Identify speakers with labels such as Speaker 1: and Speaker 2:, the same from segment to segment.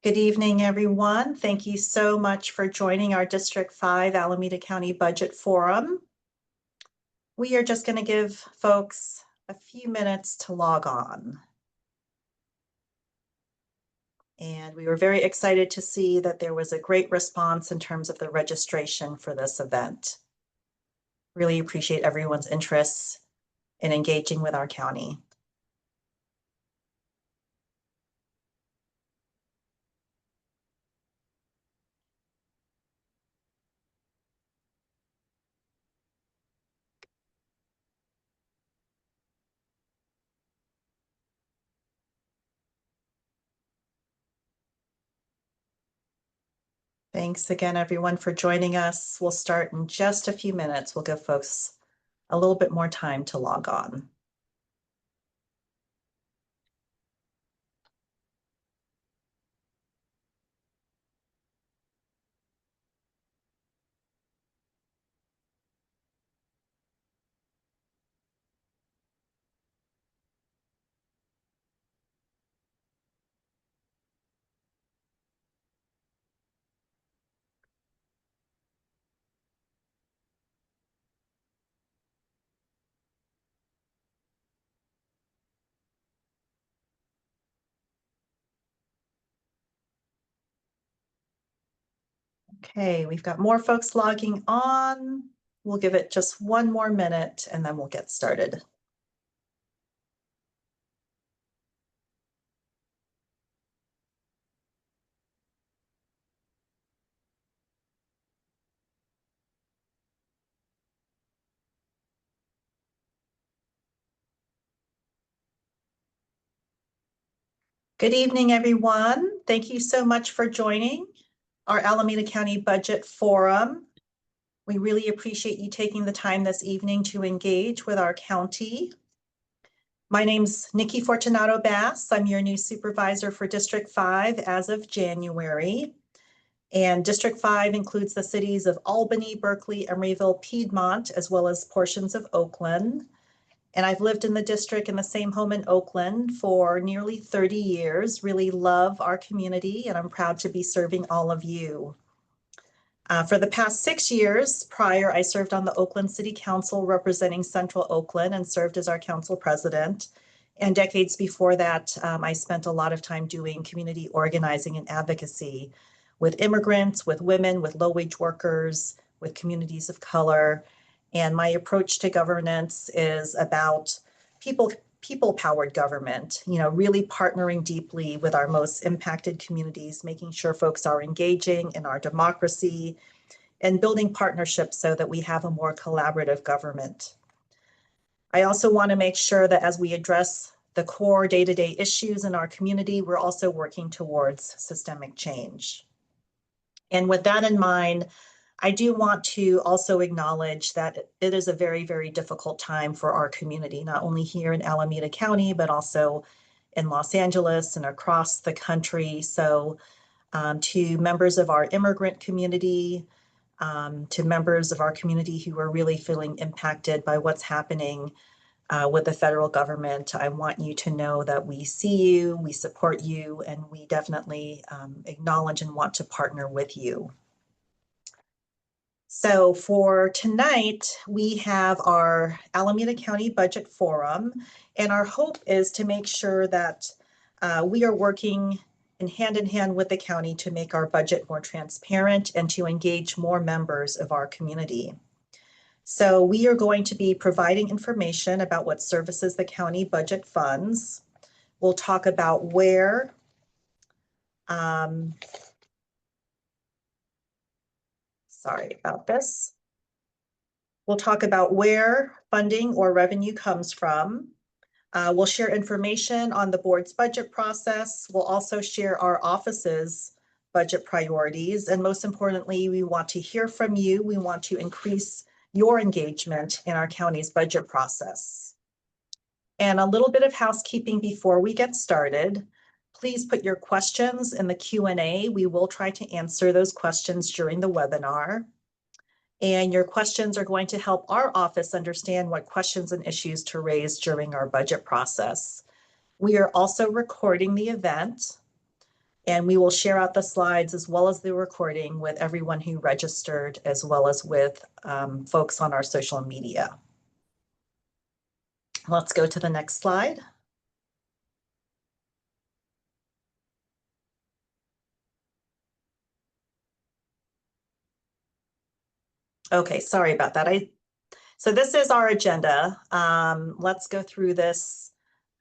Speaker 1: Good evening, everyone. Thank you so much for joining our District 5 Alameda County Budget Forum. We are just going to give folks a few minutes to log on. And we were very excited to see that there was a great response in terms of the registration for this event. Really appreciate everyone's interest in engaging with our county. Thanks again, everyone, for joining us. We'll start in just a few minutes. We'll give folks a little bit more time to log on. Okay, we've got more folks logging on. We'll give it just one more minute and then we'll get started. Good evening, everyone. Thank you so much for joining our Alameda County Budget Forum. We really appreciate you taking the time this evening to engage with our county. My name's Nikki Fortunato Bas. I'm your new supervisor for District 5 as of January. And District 5 includes the cities of Albany, Berkeley, Emeryville, Piedmont, as well as portions of Oakland. And I've lived in the district in the same home in Oakland for nearly 30 years. Really love our community, and I'm proud to be serving all of you. For the past 6 years prior, I served on the Oakland City Council representing Central Oakland and served as our council president. And decades before that, I spent a lot of time doing community organizing and advocacy with immigrants, with women, with low-wage workers, with communities of color. And my approach to governance is about people-powered government, really partnering deeply with our most impacted communities, making sure folks are engaging in our democracy and building partnerships so that we have a more collaborative government. I also want to make sure that as we address the core day-to-day issues in our community, we're also working towards systemic change. And with that in mind, I do want to also acknowledge that it is a very, very difficult time for our community, not only here in Alameda County, but also in Los Angeles and across the country. So to members of our immigrant community, to members of our community who are really feeling impacted by what's happening with the federal government, I want you to know that we see you, we support you, and we definitely acknowledge and want to partner with you. So for tonight, we have our Alameda County Budget Forum, and our hope is to make sure that we are working in hand with the county to make our budget more transparent and to engage more members of our community. So we are going to be providing information about what services the county budget funds. We'll talk about where sorry about this. We'll talk about where funding or revenue comes from. We'll share information on the board's budget process. We'll also share our office's budget priorities. And most importantly, we want to hear from you. We want to increase your engagement in our county's budget process. And a little bit of housekeeping before we get started. Please put your questions in the Q&A. We will try to answer those questions during the webinar. And your questions are going to help our office understand what questions and issues to raise during our budget process. We are also recording the event. And we will share out the slides as well as the recording with everyone who registered, as well as with folks on our social media. Let's go to the next slide. Okay, sorry about that. So this is our agenda. Let's go through this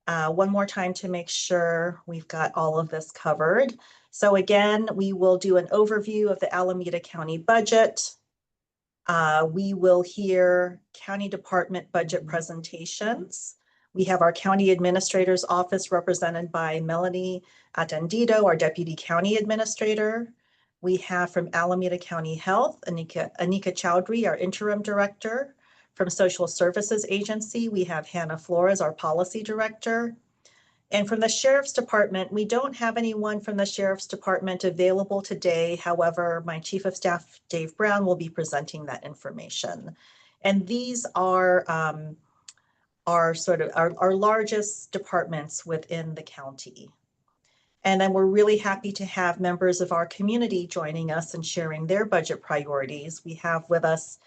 Speaker 1: one more time to make sure we've got all of this covered. So again, we will do an overview of the Alameda County budget. We will hear county department budget presentations. We have our county administrator's office represented by Melanie Attendido, our deputy county administrator. We have from Alameda County Health, Anika Chowdhury, our interim director. From Social Services Agency, we have Hannah Flores, our policy director. And from the Sheriff's Department, we don't have anyone from the Sheriff's Department available today. However, my Chief of Staff, Dave Brown, will be presenting that information. And these are sort of our largest departments within the county. And then we're really happy to have members of our community joining us and sharing their budget priorities. We have with us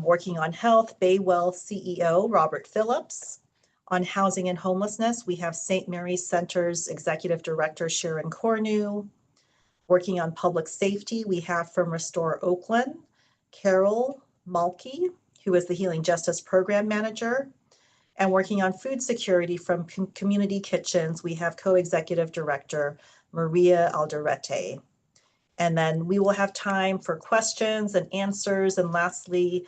Speaker 1: working on health, Baywell CEO, Robert Phillips. On housing and homelessness, we have St. Mary's Center's Executive Director, Sharon Cornu. Working on public safety, we have from Restore Oakland, Carol Malke, who is the Healing Justice Program Manager. And working on food security from Community Kitchens, we have Co-Executive Director, Maria Alderete. And then we will have time for questions and answers. And lastly,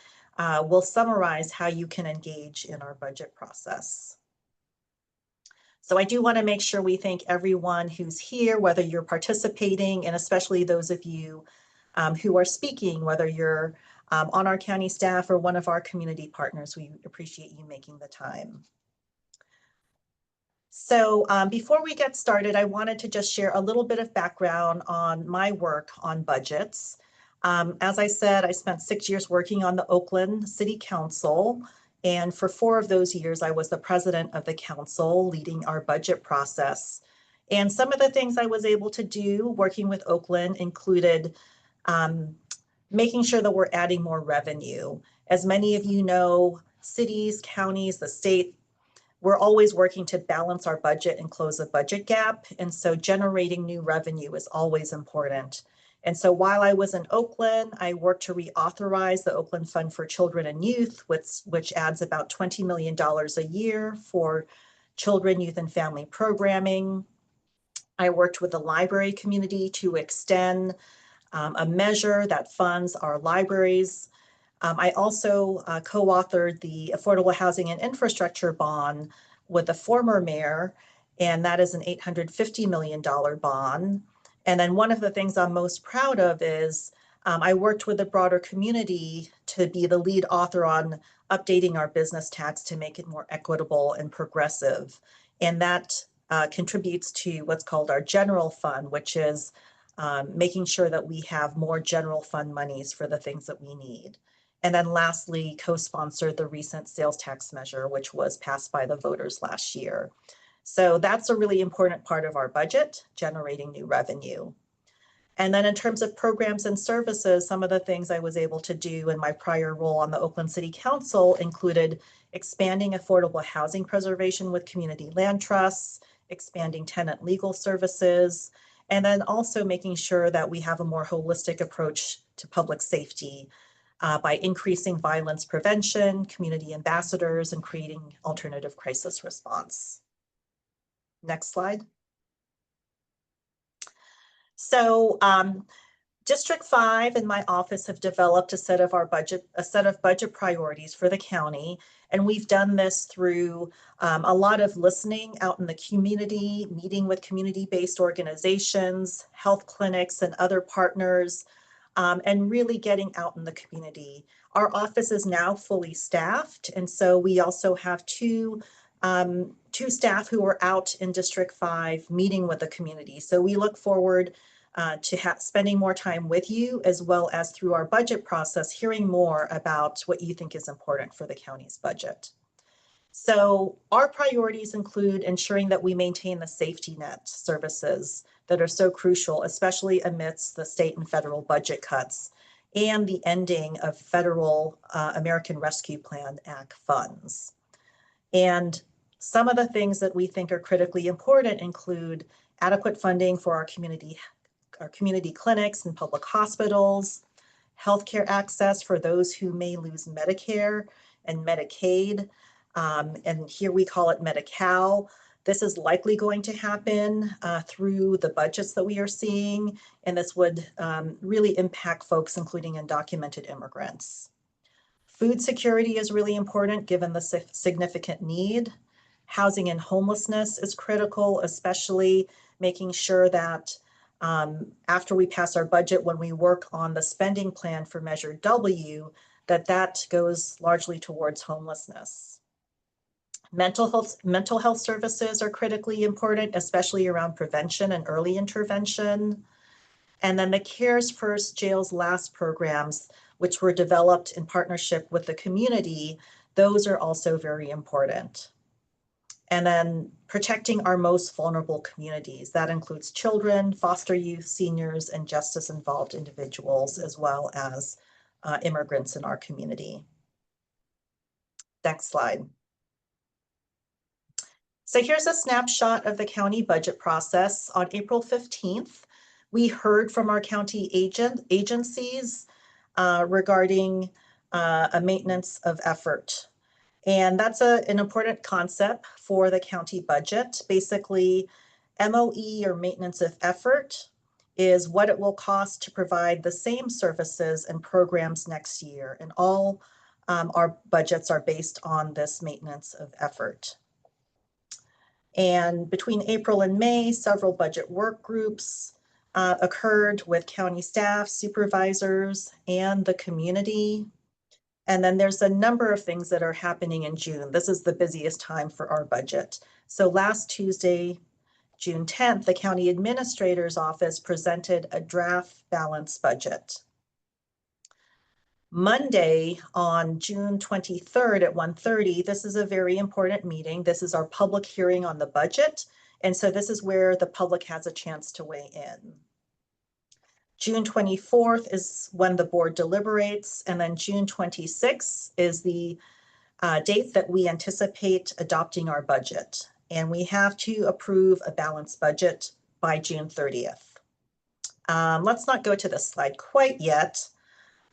Speaker 1: we'll summarize how you can engage in our budget process. So I do want to make sure we thank everyone who's here, whether you're participating, and especially those of you who are speaking, whether you're on our county staff or one of our community partners. We appreciate you making the time. So before we get started, I wanted to just share a little bit of background on my work on budgets. As I said, I spent 6 years working on the Oakland City Council. And for 4 of those years, I was the president of the council, leading our budget process. And some of the things I was able to do working with Oakland included making sure that we're adding more revenue. As many of you know, cities, counties, the state, we're always working to balance our budget and close a budget gap. And so generating new revenue is always important. And so while I was in Oakland, I worked to reauthorize the Oakland Fund for Children and Youth, which adds about $20 million a year for children, youth, and family programming. I worked with the library community to extend a measure that funds our libraries. I also co-authored the Affordable Housing and Infrastructure Bond with the former mayor, and that is an $850 million bond. And then one of the things I'm most proud of is I worked with the broader community to be the lead author on updating our business tax to make it more equitable and progressive. And that contributes to what's called our general fund, which is making sure that we have more general fund monies for the things that we need. And then lastly, co-sponsored the recent sales tax measure, which was passed by the voters last year. So that's a really important part of our budget, generating new revenue. And then in terms of programs and services, some of the things I was able to do in my prior role on the Oakland City Council included expanding affordable housing preservation with community land trusts, expanding tenant legal services, and then also making sure that we have a more holistic approach to public safety by increasing violence prevention, community ambassadors, and creating alternative crisis response. Next slide. So District 5 and my office have developed a set of budget priorities for the county. And we've done this through a lot of listening out in the community, meeting with community-based organizations, health clinics, and other partners, and really getting out in the community. Our office is now fully staffed, and so we also have two staff who are out in District 5 meeting with the community. So we look forward to spending more time with you, as well as through our budget process, hearing more about what you think is important for the county's budget. So our priorities include ensuring that we maintain the safety net services that are so crucial, especially amidst the state and federal budget cuts and the ending of federal American Rescue Plan Act funds. And some of the things that we think are critically important include adequate funding for our community clinics and public hospitals, healthcare access for those who may lose Medicare and Medicaid, and here we call it Medi-Cal. This is likely going to happen through the budgets that we are seeing, and this would really impact folks, including undocumented immigrants. Food security is really important given the significant need. Housing and homelessness is critical, especially making sure that after we pass our budget, when we work on the spending plan for Measure W, that goes largely towards homelessness. Mental health services are critically important, especially around prevention and early intervention. And then the CARES First, Jails Last programs, which were developed in partnership with the community, those are also very important. And then protecting our most vulnerable communities. That includes children, foster youth, seniors, and justice-involved individuals, as well as immigrants in our community. Next slide. So here's a snapshot of the county budget process. On April 15th, we heard from our county agencies regarding a maintenance of effort. And that's an important concept for the county budget. Basically, MOE, or maintenance of effort, is what it will cost to provide the same services and programs next year. And all our budgets are based on this maintenance of effort. And between April and May, several budget work groups occurred with county staff, supervisors, and the community. And then there's a number of things that are happening in June. This is the busiest time for our budget. So last Tuesday, June 10th, the county administrator's office presented a draft balanced budget. Monday, on June 23rd at 1:30, this is a very important meeting. This is our public hearing on the budget. And so this is where the public has a chance to weigh in. June 24th is when the board deliberates, and then June 26th is the date that we anticipate adopting our budget. And we have to approve a balanced budget by June 30th. Let's not go to this slide quite yet.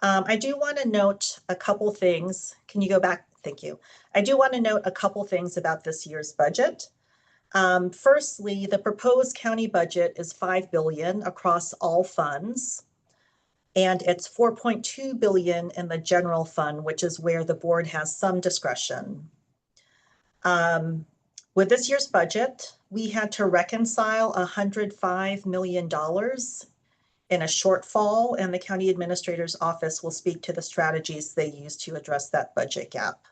Speaker 1: I do want to note a couple things. Can you go back? Thank you. I do want to note a couple things about this year's budget. Firstly, the proposed county budget is $5 billion across all funds, and it's $4.2 billion in the general fund, which is where the board has some discretion. With this year's budget, we had to reconcile $105 million in a shortfall, and the county administrator's office will speak to the strategies they use to address that budget gap.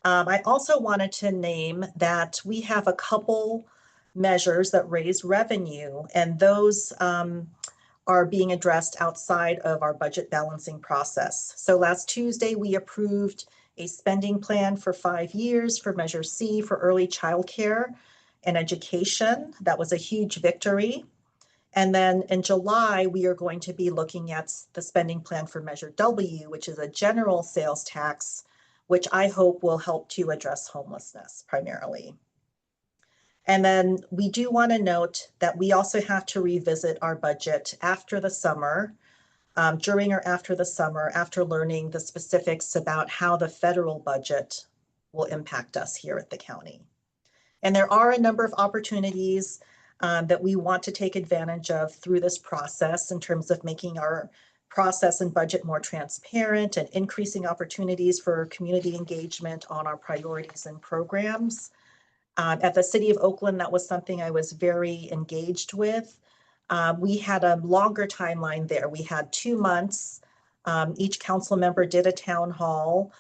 Speaker 1: I also wanted to name that we have a couple measures that raise revenue, and those are being addressed outside of our budget balancing process. So last Tuesday, we approved a spending plan for 5 years for Measure C for early childcare and education. That was a huge victory. And then in July, we are going to be looking at the spending plan for Measure W, which is a general sales tax, which I hope will help to address homelessness primarily. And then we do want to note that we also have to revisit our budget after the summer, during or after the summer, after learning the specifics about how the federal budget will impact us here at the county. And there are a number of opportunities that we want to take advantage of through this process in terms of making our process and budget more transparent and increasing opportunities for community engagement on our priorities and programs. At the City of Oakland, that was something I was very engaged with. We had a longer timeline there. We had 2 months. Each council member did a town hall.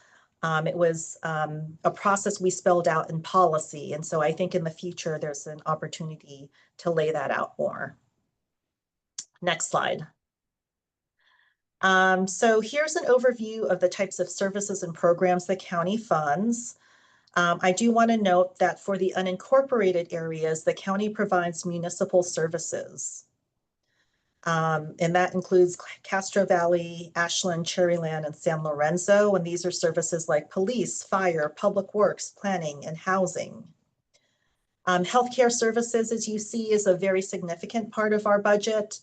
Speaker 1: It was a process we spelled out in policy. And so I think in the future, there's an opportunity to lay that out more. Next slide. So here's an overview of the types of services and programs the county funds. I do want to note that for the unincorporated areas, the county provides municipal services. And that includes Castro Valley, Ashland, Cherryland, and San Lorenzo. And these are services like police, fire, public works, planning, and housing. Healthcare services, as you see, is a very significant part of our budget.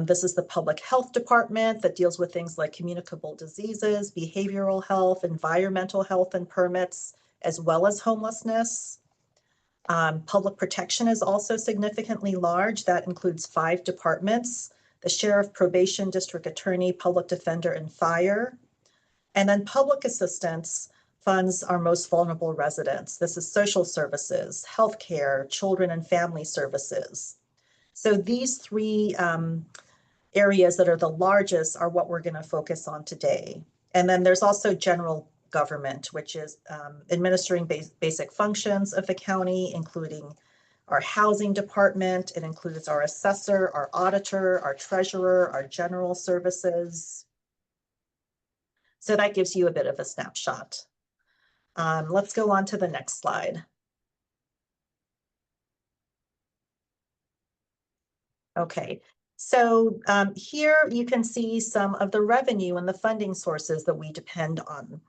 Speaker 1: This is the public health department that deals with things like communicable diseases, behavioral health, environmental health and permits, as well as homelessness. Public protection is also significantly large. That includes 5 departments: the sheriff, probation, district attorney, public defender, and fire. And then public assistance funds our most vulnerable residents. This is social services, healthcare, children and family services. So these 3 areas that are the largest are what we're going to focus on today. And then there's also general government, which is administering basic functions of the county, including our housing department. It includes our assessor, our auditor, our treasurer, our general services. So that gives you a bit of a snapshot. Let's go on to the next slide. Okay, so here you can see some of the revenue and the funding sources that we depend on.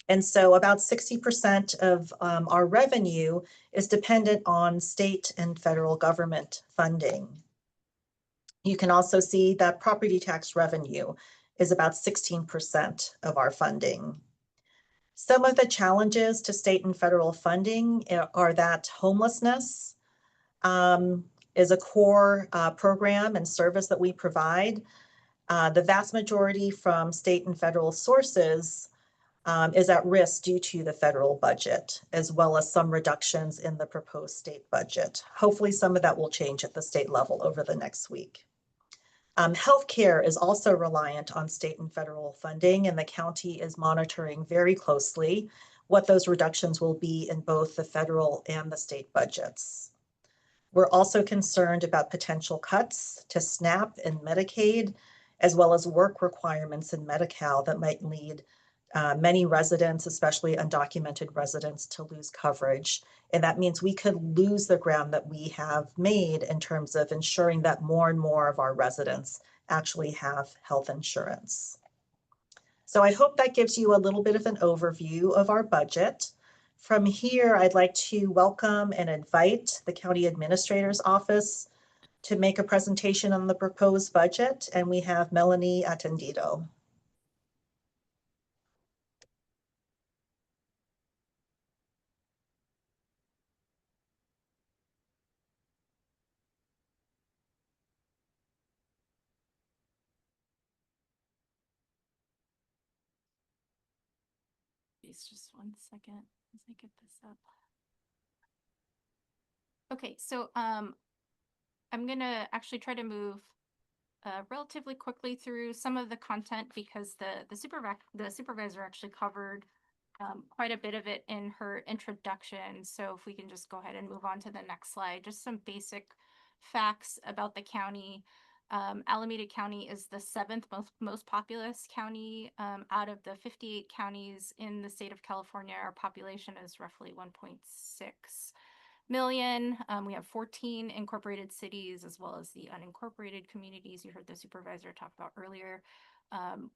Speaker 1: And so about 60% of our revenue is dependent on state and federal government funding. You can also see that property tax revenue is about 16% of our funding. Some of the challenges to state and federal funding are that homelessness is a core program and service that we provide. The vast majority from state and federal sources is at risk due to the federal budget, as well as some reductions in the proposed state budget. Hopefully some of that will change at the state level over the next week. Healthcare is also reliant on state and federal funding, and the county is monitoring very closely what those reductions will be in both the federal and the state budgets. We're also concerned about potential cuts to SNAP and Medicaid, as well as work requirements in Medi-Cal that might lead many residents, especially undocumented residents, to lose coverage. And that means we could lose the ground that we have made in terms of ensuring that more and more of our residents actually have health insurance. So I hope that gives you a little bit of an overview of our budget. From here, I'd like to welcome and invite the County Administrator's Office to make a presentation on the proposed budget, and we have Melanie Attendido.
Speaker 2: Please, just 1 second as I get this up. Okay, so I'm gonna actually try to move relatively quickly through some of the content because the supervisor actually covered quite a bit of it in her introduction. So if we can just go ahead and move on to the next slide, just some basic facts about the county. Alameda County is the 7th most populous county out of the 58 counties in the state of California. Our population is roughly 1.6 million. We have 14 incorporated cities as well as the unincorporated communities you heard the supervisor talk about earlier.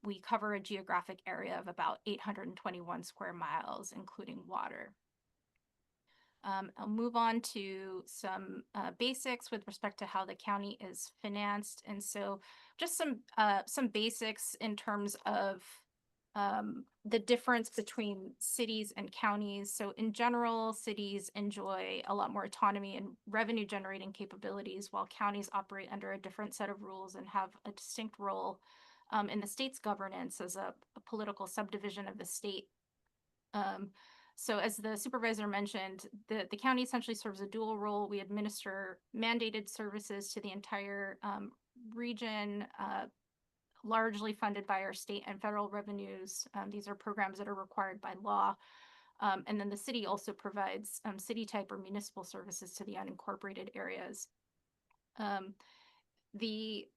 Speaker 2: We cover a geographic area of about 821 square miles, including water. I'll move on to some basics with respect to how the county is financed. And so just some basics in terms of the difference between cities and counties. So in general, cities enjoy a lot more autonomy and revenue generating capabilities, while counties operate under a different set of rules and have a distinct role in the state's governance as a political subdivision of the state. So as the supervisor mentioned, the county essentially serves a dual role. We administer mandated services to the entire region, largely funded by our state and federal revenues. These are programs that are required by law. And then the city also provides city type or municipal services to the unincorporated areas. The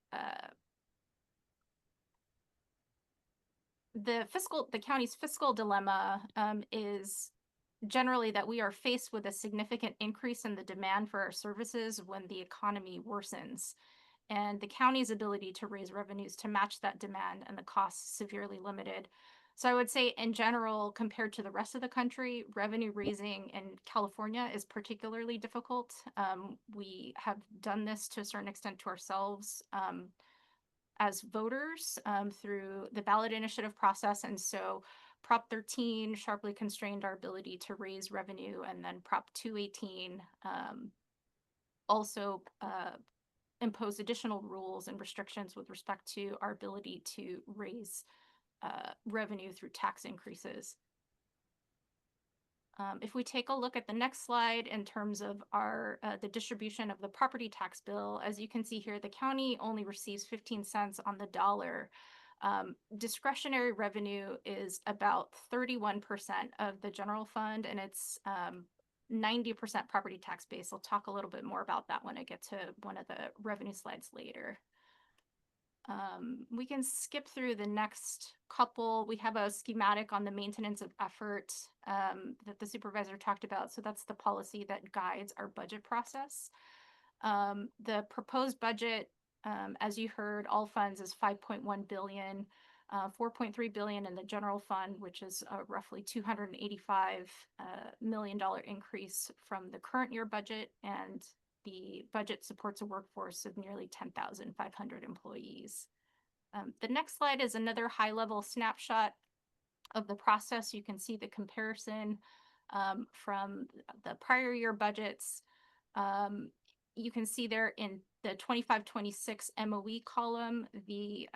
Speaker 2: county's fiscal dilemma is generally that we are faced with a significant increase in the demand for our services when the economy worsens, and the county's ability to raise revenues to match that demand and the costs severely limited. So I would say in general, compared to the rest of the country, revenue raising in California is particularly difficult. We have done this to a certain extent to ourselves as voters through the ballot initiative process. And so Prop 13 sharply constrained our ability to raise revenue, and then Prop 218 also impose additional rules and restrictions with respect to our ability to raise revenue through tax increases. If we take a look at the next slide in terms of our the distribution of the property tax bill, as you can see here, the county only receives 15 cents on the dollar. Discretionary revenue is about 31% of the general fund, and it's 90% property tax base. I'll talk a little bit more about that when I get to one of the revenue slides later. We can skip through the next couple. We have a schematic on the maintenance of effort that the supervisor talked about. So that's the policy that guides our budget process. The proposed budget, as you heard, all funds is $5.1 billion, $4.3 billion in the general fund, which is a roughly $285 million increase from the current year budget, and the budget supports a workforce of nearly 10,500 employees. The next slide is another high-level snapshot of the process. You can see the comparison from the prior year budgets. You can see there in the 25-26 MOE column, the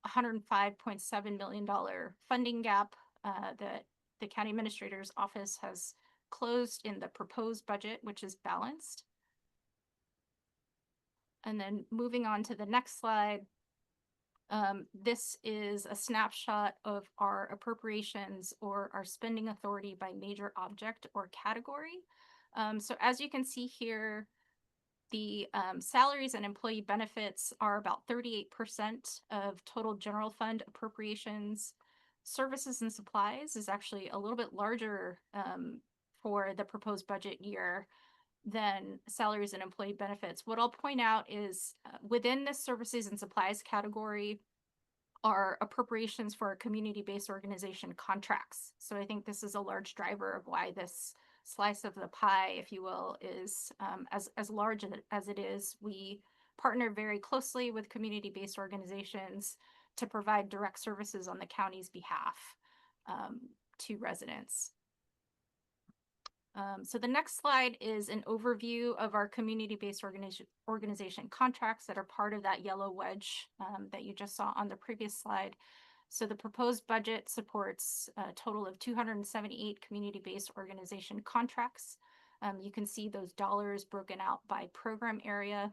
Speaker 2: $105.7 million funding gap that the county administrator's office has closed in the proposed budget, which is balanced. And then moving on to the next slide, this is a snapshot of our appropriations or our spending authority by major object or category. So as you can see here, the salaries and employee benefits are about 38% of total general fund appropriations. Services and supplies is actually a little bit larger for the proposed budget year than salaries and employee benefits. What I'll point out is within this services and supplies category are appropriations for community-based organization contracts. So I think this is a large driver of why this slice of the pie, if you will, is as large as it is. We partner very closely with community-based organizations to provide direct services on the county's behalf to residents. So the next slide is an overview of our community-based organization contracts that are part of that yellow wedge that you just saw on the previous slide. So the proposed budget supports a total of 278 community-based organization contracts. You can see those dollars broken out by program area.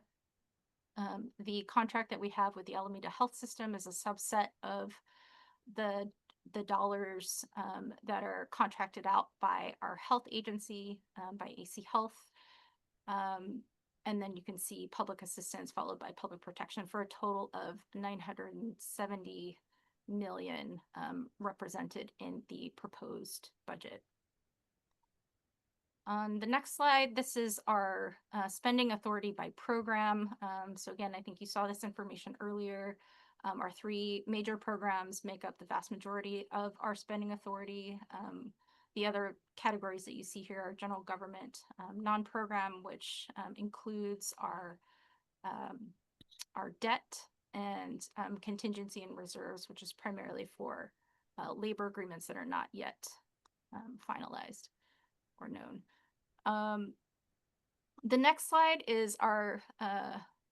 Speaker 2: The contract that we have with the Alameda Health System is a subset of the dollars that are contracted out by our health agency, by AC Health. And then you can see public assistance followed by public protection for a total of $970 million represented in the proposed budget. On the next slide, this is our spending authority by program. So again, I think you saw this information earlier. Our three major programs make up the vast majority of our spending authority. The other categories that you see here are general government, non-program, which includes our debt and contingency and reserves, which is primarily for labor agreements that are not yet finalized or known. The next slide is our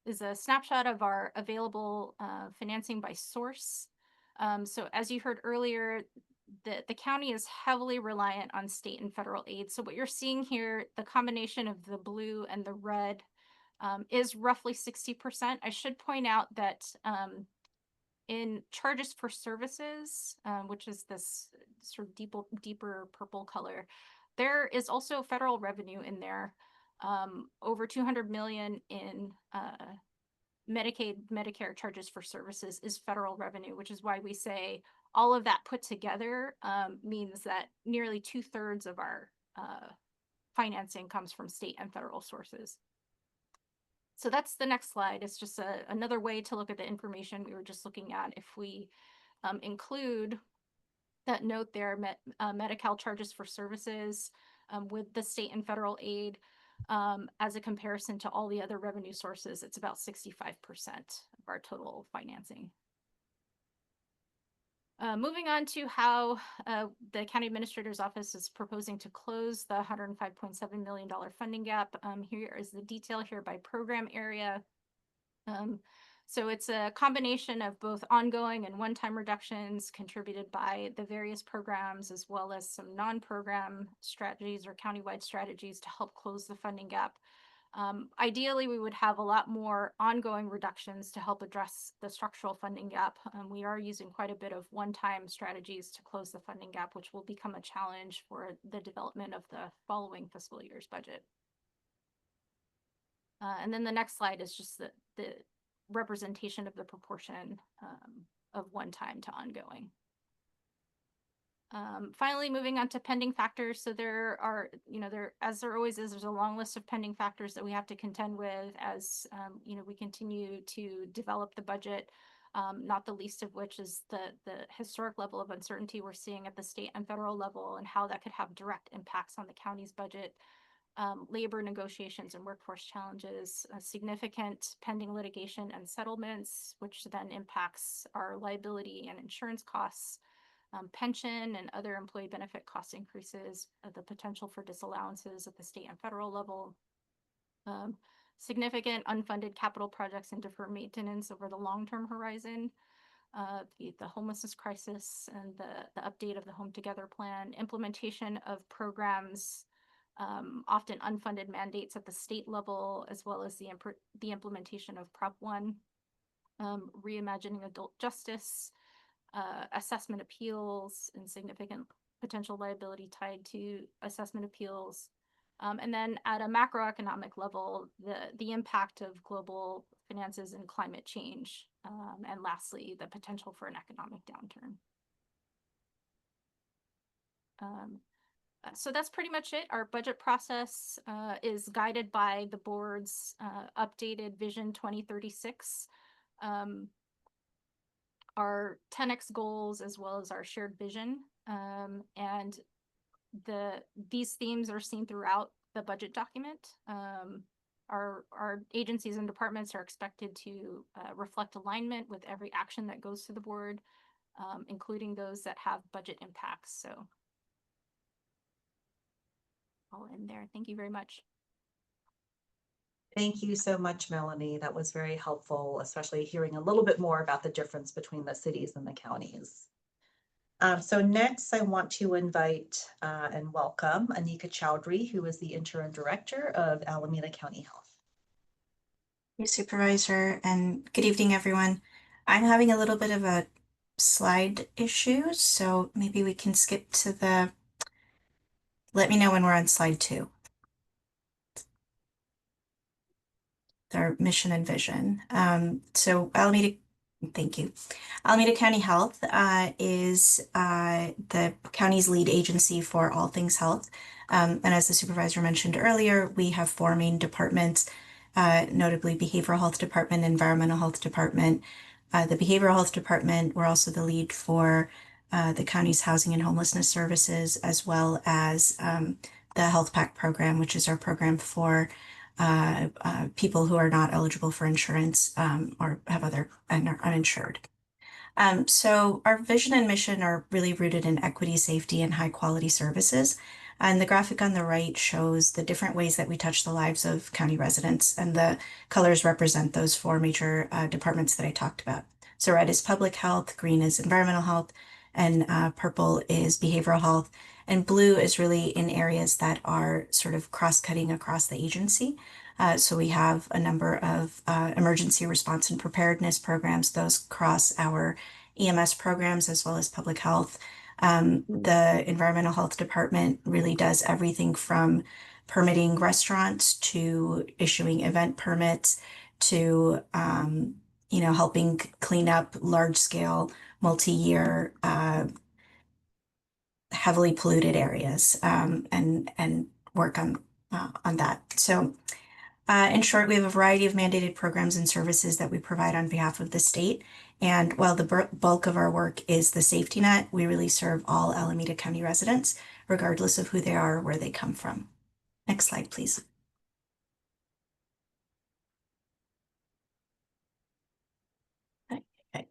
Speaker 2: is a snapshot of our available financing by source. So as you heard earlier, the county is heavily reliant on state and federal aid. So what you're seeing here, the combination of the blue and the red is roughly 60%. I should point out that in charges for services, which is this sort of deeper purple color, there is also federal revenue in there. Over $200 million in Medicaid, Medicare charges for services is federal revenue, which is why we say all of that put together means that nearly 2/3 of our financing comes from state and federal sources. So that's the next slide. It's just another way to look at the information we were just looking at. If we include that note there, Medi-Cal charges for services with the state and federal aid, as a comparison to all the other revenue sources, it's about 65% of our total financing. Moving on to how the county administrator's office is proposing to close the $105.7 million funding gap. Here is the detail here by program area. So it's a combination of both ongoing and one-time reductions contributed by the various programs, as well as some non-program strategies or countywide strategies to help close the funding gap. Ideally, we would have a lot more ongoing reductions to help address the structural funding gap. We are using quite a bit of one-time strategies to close the funding gap, which will become a challenge for the development of the following fiscal year's budget. And then the next slide is just the representation of the proportion of one-time to ongoing. Finally, moving on to pending factors. So there are, as there always is, there's a long list of pending factors that we have to contend with as, we continue to develop the budget, not the least of which is the historic level of uncertainty we're seeing at the state and federal level and how that could have direct impacts on the county's budget. Labor negotiations and workforce challenges, significant pending litigation and settlements, which then impacts our liability and insurance costs, pension and other employee benefit cost increases, the potential for disallowances at the state and federal level, significant unfunded capital projects and deferred maintenance over the long-term horizon, the homelessness crisis and the update of the Home Together plan, implementation of programs, often unfunded mandates at the state level, as well as the implementation of Prop 1, reimagining adult justice, assessment appeals, and significant potential liability tied to assessment appeals. And then at a macroeconomic level, the impact of global finances and climate change. And lastly, the potential for an economic downturn. So that's pretty much it. Our budget process is guided by the board's updated Vision 2036, our 10X goals, as well as our shared vision. And these themes are seen throughout the budget document. Our agencies and departments are expected to reflect alignment with every action that goes to the board, including those that have budget impacts. So I'll end there. Thank you very much.
Speaker 1: Thank you so much, Melanie. That was very helpful, especially hearing a little bit more about the difference between the cities and the counties. So next, I want to invite and welcome Anika Chowdhury, who is the Interim Director of Alameda County Health.
Speaker 3: Hey, Supervisor, and good evening, everyone. I'm having a little bit of a slide issue, so maybe we can skip to let me know when we're on slide 2. Our mission and vision. So Alameda, thank you. Alameda County Health is the county's lead agency for all things health. And as the supervisor mentioned earlier, we have 4 main departments, notably Behavioral Health Department, Environmental Health Department. The Behavioral Health Department, we're also the lead for the county's housing and homelessness services, as well as the Health Pack program, which is our program for people who are not eligible for insurance or have other and are uninsured. So our vision and mission are really rooted in equity, safety, and high quality services. And the graphic on the right shows the different ways that we touch the lives of county residents, and the colors represent those 4 major departments that I talked about. So red is public health, green is environmental health, and purple is behavioral health. And blue is really in areas that are sort of cross-cutting across the agency. So we have a number of emergency response and preparedness programs. Those cross our EMS programs as well as public health. The Environmental Health Department really does everything from permitting restaurants to issuing event permits to helping clean up large-scale multi-year heavily polluted areas, and work on that. So in short, we have a variety of mandated programs and services that we provide on behalf of the state. And while the bulk of our work is the safety net, we really serve all Alameda County residents, regardless of who they are or where they come from. Next slide, please. Okay.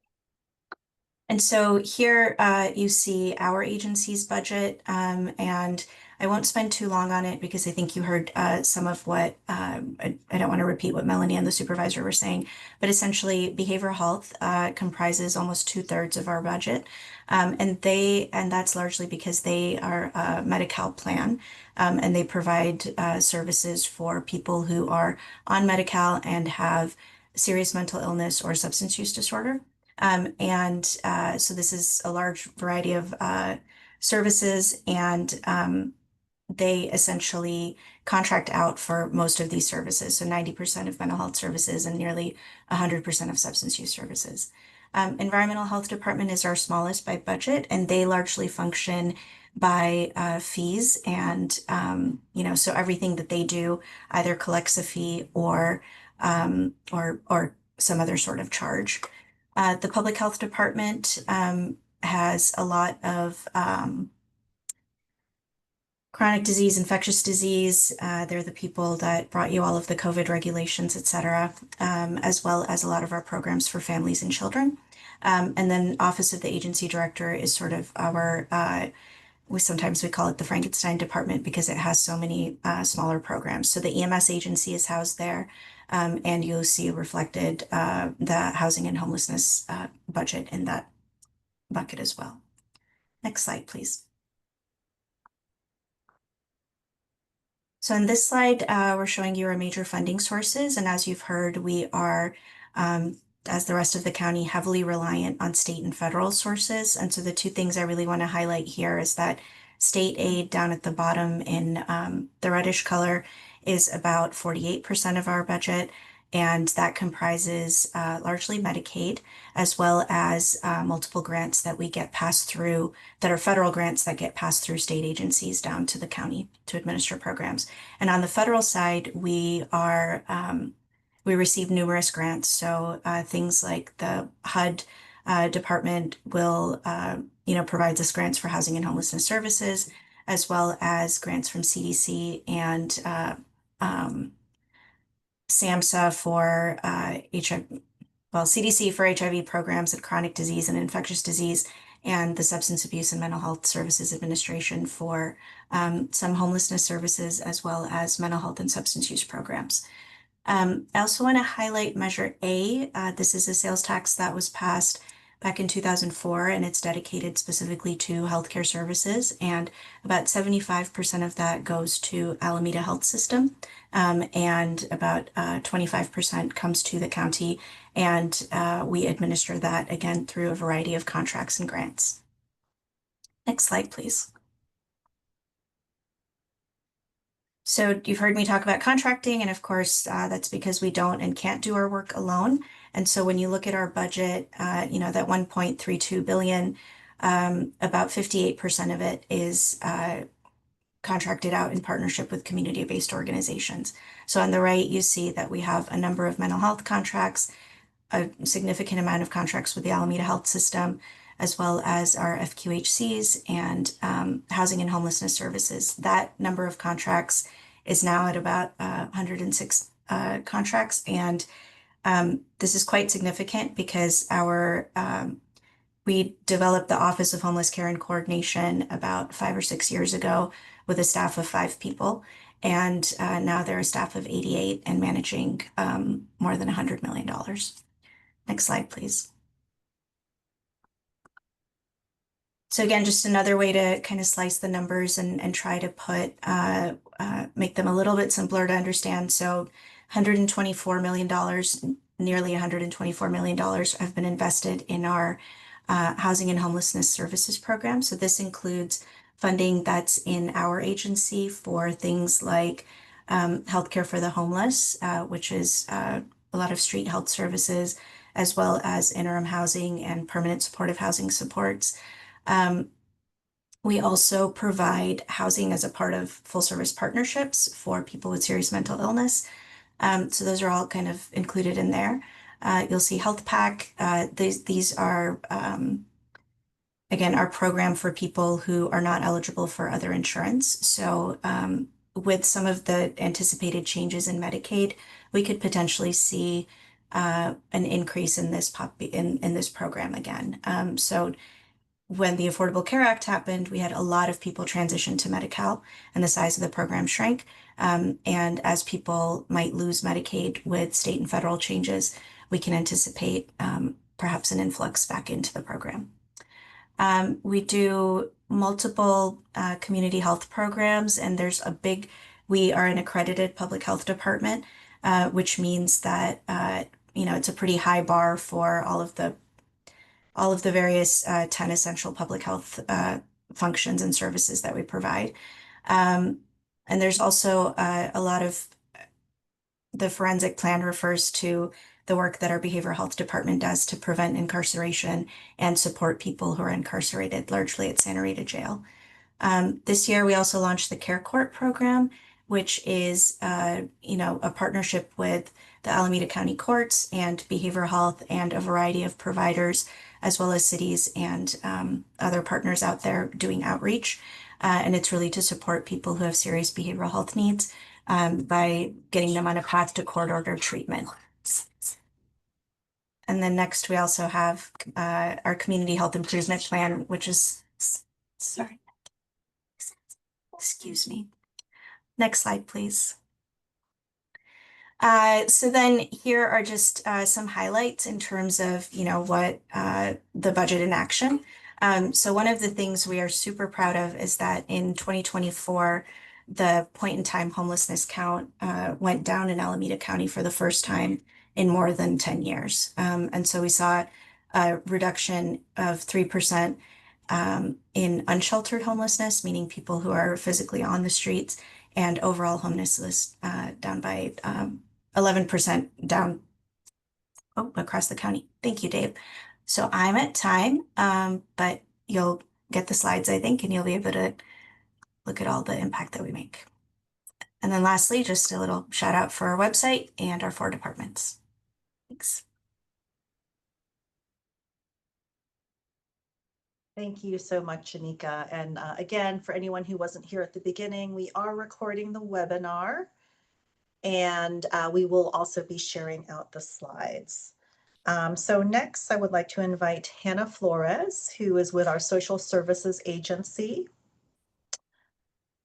Speaker 3: And so here you see our agency's budget, and I won't spend too long on it because I think you heard some of what, I don't want to repeat what Melanie and the supervisor were saying, but essentially behavioral health comprises almost 2/3 of our budget. And that's largely because they are a Medi-Cal plan, and they provide services for people who are on Medi-Cal and have serious mental illness or substance use disorder. So this is a large variety of services, and they essentially contract out for most of these services. So 90% of mental health services and nearly 100% of substance use services. Environmental health department is our smallest by budget, and they largely function by fees. And, so everything that they do either collects a fee or some other sort of charge. The public health department has a lot of chronic disease, infectious disease. They're the people that brought you all of the COVID regulations, et cetera, as well as a lot of our programs for families and children. And then Office of the Agency Director is sort of our, sometimes we call it the Frankenstein department because it has so many smaller programs. So the EMS agency is housed there, and you'll see reflected the housing and homelessness budget in that bucket as well. Next slide, please. So in this slide, we're showing you our major funding sources. And as you've heard, we are, as the rest of the county, heavily reliant on state and federal sources. And so the two things I really want to highlight here is that state aid down at the bottom in the reddish color is about 48% of our budget. And that comprises largely Medicaid, as well as multiple grants that we get passed through, that are federal grants that get passed through state agencies down to the county to administer programs. And on the federal side, we receive numerous grants. So things like the HUD department will, provides us grants for housing and homelessness services, as well as grants from CDC and SAMHSA for HIV, CDC for HIV programs and chronic disease and infectious disease, and the Substance Abuse and Mental Health Services Administration for some homelessness services, as well as mental health and substance use programs. I also want to highlight Measure A. This is a sales tax that was passed back in 2004, and it's dedicated specifically to healthcare services. And about 75% of that goes to Alameda Health System, and about 25% comes to the county. And we administer that again through a variety of contracts and grants. Next slide, please. So you've heard me talk about contracting, and of course, that's because we don't and can't do our work alone. And so when you look at our budget, that 1.32 billion, about 58% of it is contracted out in partnership with community-based organizations. So on the right, you see that we have a number of mental health contracts, a significant amount of contracts with the Alameda Health System, as well as our FQHCs and housing and homelessness services. That number of contracts is now at about 106 contracts. And this is quite significant because we developed the Office of Homeless Care and Coordination about 5 or 6 years ago with a staff of 5 people. And now they're a staff of 88 and managing more than $100 million. Next slide, please. So again, just another way to kind of slice the numbers and try to make them a little bit simpler to understand. So $124 million, nearly $124 million have been invested in our housing and homelessness services program. So this includes funding that's in our agency for things like healthcare for the homeless, which is a lot of street health services, as well as interim housing and permanent supportive housing supports. We also provide housing as a part of full service partnerships for people with serious mental illness. So those are all kind of included in there. You'll see Health Pack. These are, again, our program for people who are not eligible for other insurance. So with some of the anticipated changes in Medicaid, we could potentially see an increase in this in this program again. So when the Affordable Care Act happened, we had a lot of people transition to Medi-Cal and the size of the program shrank. And as people might lose Medicaid with state and federal changes, we can anticipate perhaps an influx back into the program. We do multiple community health programs, and we are an accredited public health department, which means that it's a pretty high bar for all of the various 10 essential public health functions and services that we provide. And there's also a lot of the forensic plan refers to the work that our behavioral health department does to prevent incarceration and support people who are incarcerated, largely at Santa Rita Jail. This year, we also launched the Care Court program, which is a partnership with the Alameda County Courts and behavioral health and a variety of providers, as well as cities and other partners out there doing outreach. And it's really to support people who have serious behavioral health needs by getting them on a path to court-ordered treatment. And then next, we also have our Community Health Improvement Plan, which is, sorry, excuse me. Next slide, please. So then here are just some highlights in terms of, what the budget in action. So one of the things we are super proud of is that in 2024, the point in time homelessness count went down in Alameda County for the first time in more than 10 years. And so we saw a reduction of 3% in unsheltered homelessness, meaning people who are physically on the streets, and overall homelessness down by 11% down across the county. Thank you, Dave. So I'm at time, but you'll get the slides, I think, and you'll be able to look at all the impact that we make. And then lastly, just a little shout out for our website and our 4 departments. Thanks.
Speaker 1: Thank you so much, Anika. And again, for anyone who wasn't here at the beginning, we are recording the webinar, and we will also be sharing out the slides. So next, I would like to invite Hannah Flores, who is with our Social Services Agency.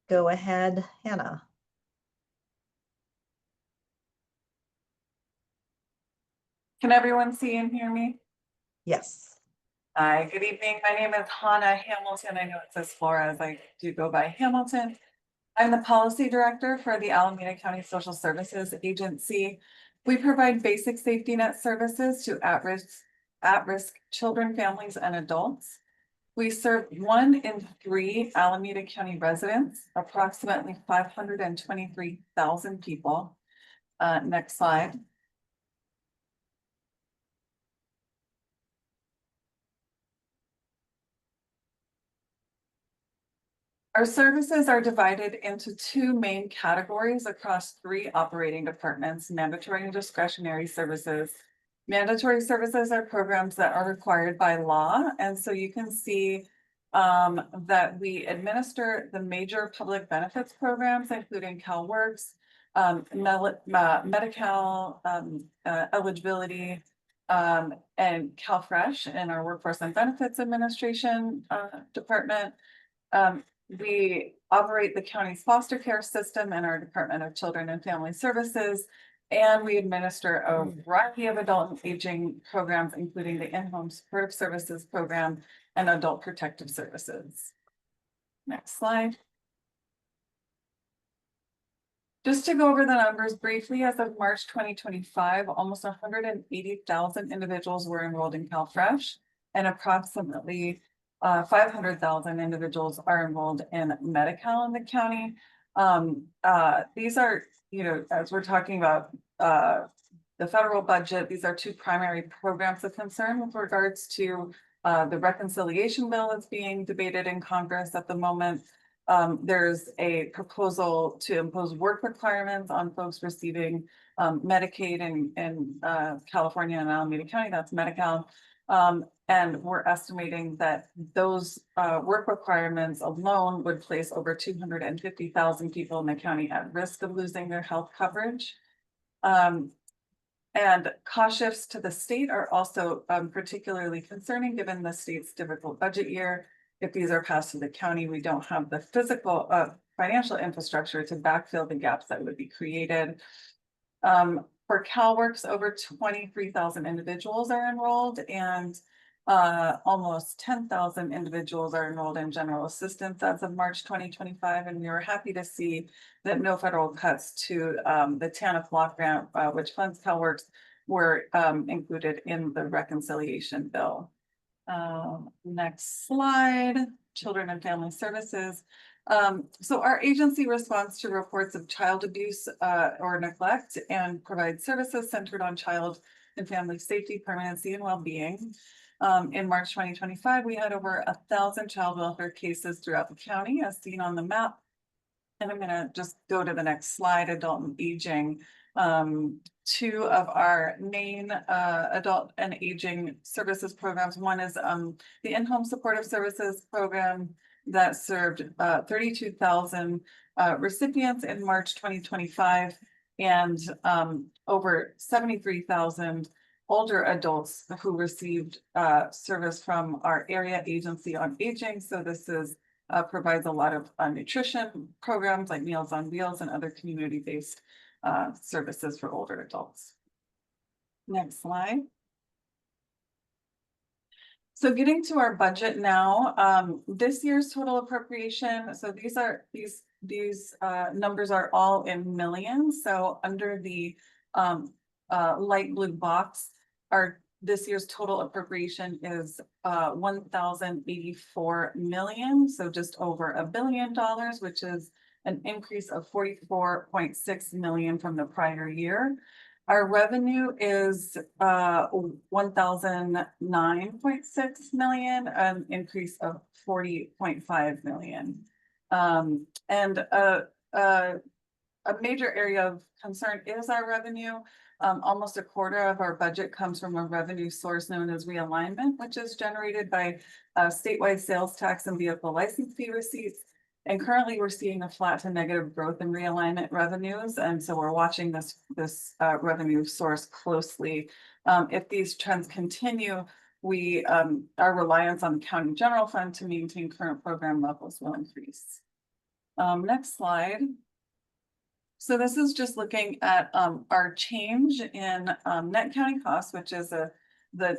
Speaker 1: Go ahead, Hannah.
Speaker 4: Can everyone see and hear me?
Speaker 1: Yes.
Speaker 4: Hi, good evening. My name is Hannah Hamilton. I know it says Flores. I do go by Hamilton. I'm the policy director for the Alameda County Social Services Agency. We provide basic safety net services to at-risk children, families, and adults. We serve 1 in 3 Alameda County residents, approximately 523,000 people. Next slide. Our services are divided into 2 main categories across 3 operating departments: mandatory and discretionary services. Mandatory services are programs that are required by law. And so you can see that we administer the major public benefits programs, including CalWorks, Medi-Cal, eligibility, and CalFresh in our Workforce and Benefits Administration department. We operate the county's foster care system and our Department of Children and Family Services, and we administer a variety of adult and aging programs, including the in-home supportive services program and adult protective services. Next slide. Just to go over the numbers briefly, as of March 2025, almost 180,000 individuals were enrolled in CalFresh, and approximately 500,000 individuals are enrolled in Medi-Cal in the county. These are, as we're talking about the federal budget, these are 2 primary programs of concern with regards to the reconciliation bill that's being debated in Congress at the moment. There's a proposal to impose work requirements on folks receiving Medicaid in California and Alameda County, that's Medi-Cal. And we're estimating that those work requirements alone would place over 250,000 people in the county at risk of losing their health coverage. And cost shifts to the state are also particularly concerning given the state's difficult budget year. If these are passed to the county, we don't have the physical financial infrastructure to backfill the gaps that would be created. For CalWORKs, over 23,000 individuals are enrolled, and almost 10,000 individuals are enrolled in general assistance as of March 2025. And we were happy to see that no federal cuts to the TANF block grant, which funds CalWORKs, were included in the reconciliation bill. Next slide, Children and Family Services. So our agency responds to reports of child abuse or neglect and provides services centered on child and family safety, permanency, and well-being. In March 2025, we had over 1,000 child welfare cases throughout the county, as seen on the map. And I'm gonna just go to the next slide, adult and aging. Two of our main adult and aging services programs. One is the in-home supportive services program that served 32,000 recipients in March 2025, and over 73,000 older adults who received service from our area agency on aging. So this is provides a lot of nutrition programs like Meals on Wheels and other community-based services for older adults. Next slide. So getting to our budget now, this year's total appropriation. So these numbers are all in millions. So under the light blue box, this year's total appropriation is 1,084 million. So just over $1 billion, which is an increase of 44.6 million from the prior year. Our revenue is 1,009.6 million, an increase of 40.5 million. And a major area of concern is our revenue. Almost a quarter of our budget comes from a revenue source known as realignment, which is generated by statewide sales tax and vehicle license fee receipts. And currently we're seeing a flat to negative growth in realignment revenues. And so we're watching this revenue source closely. If these trends continue, our reliance on the county general fund to maintain current program levels will increase. Next slide. So this is just looking at our change in net county costs, which is the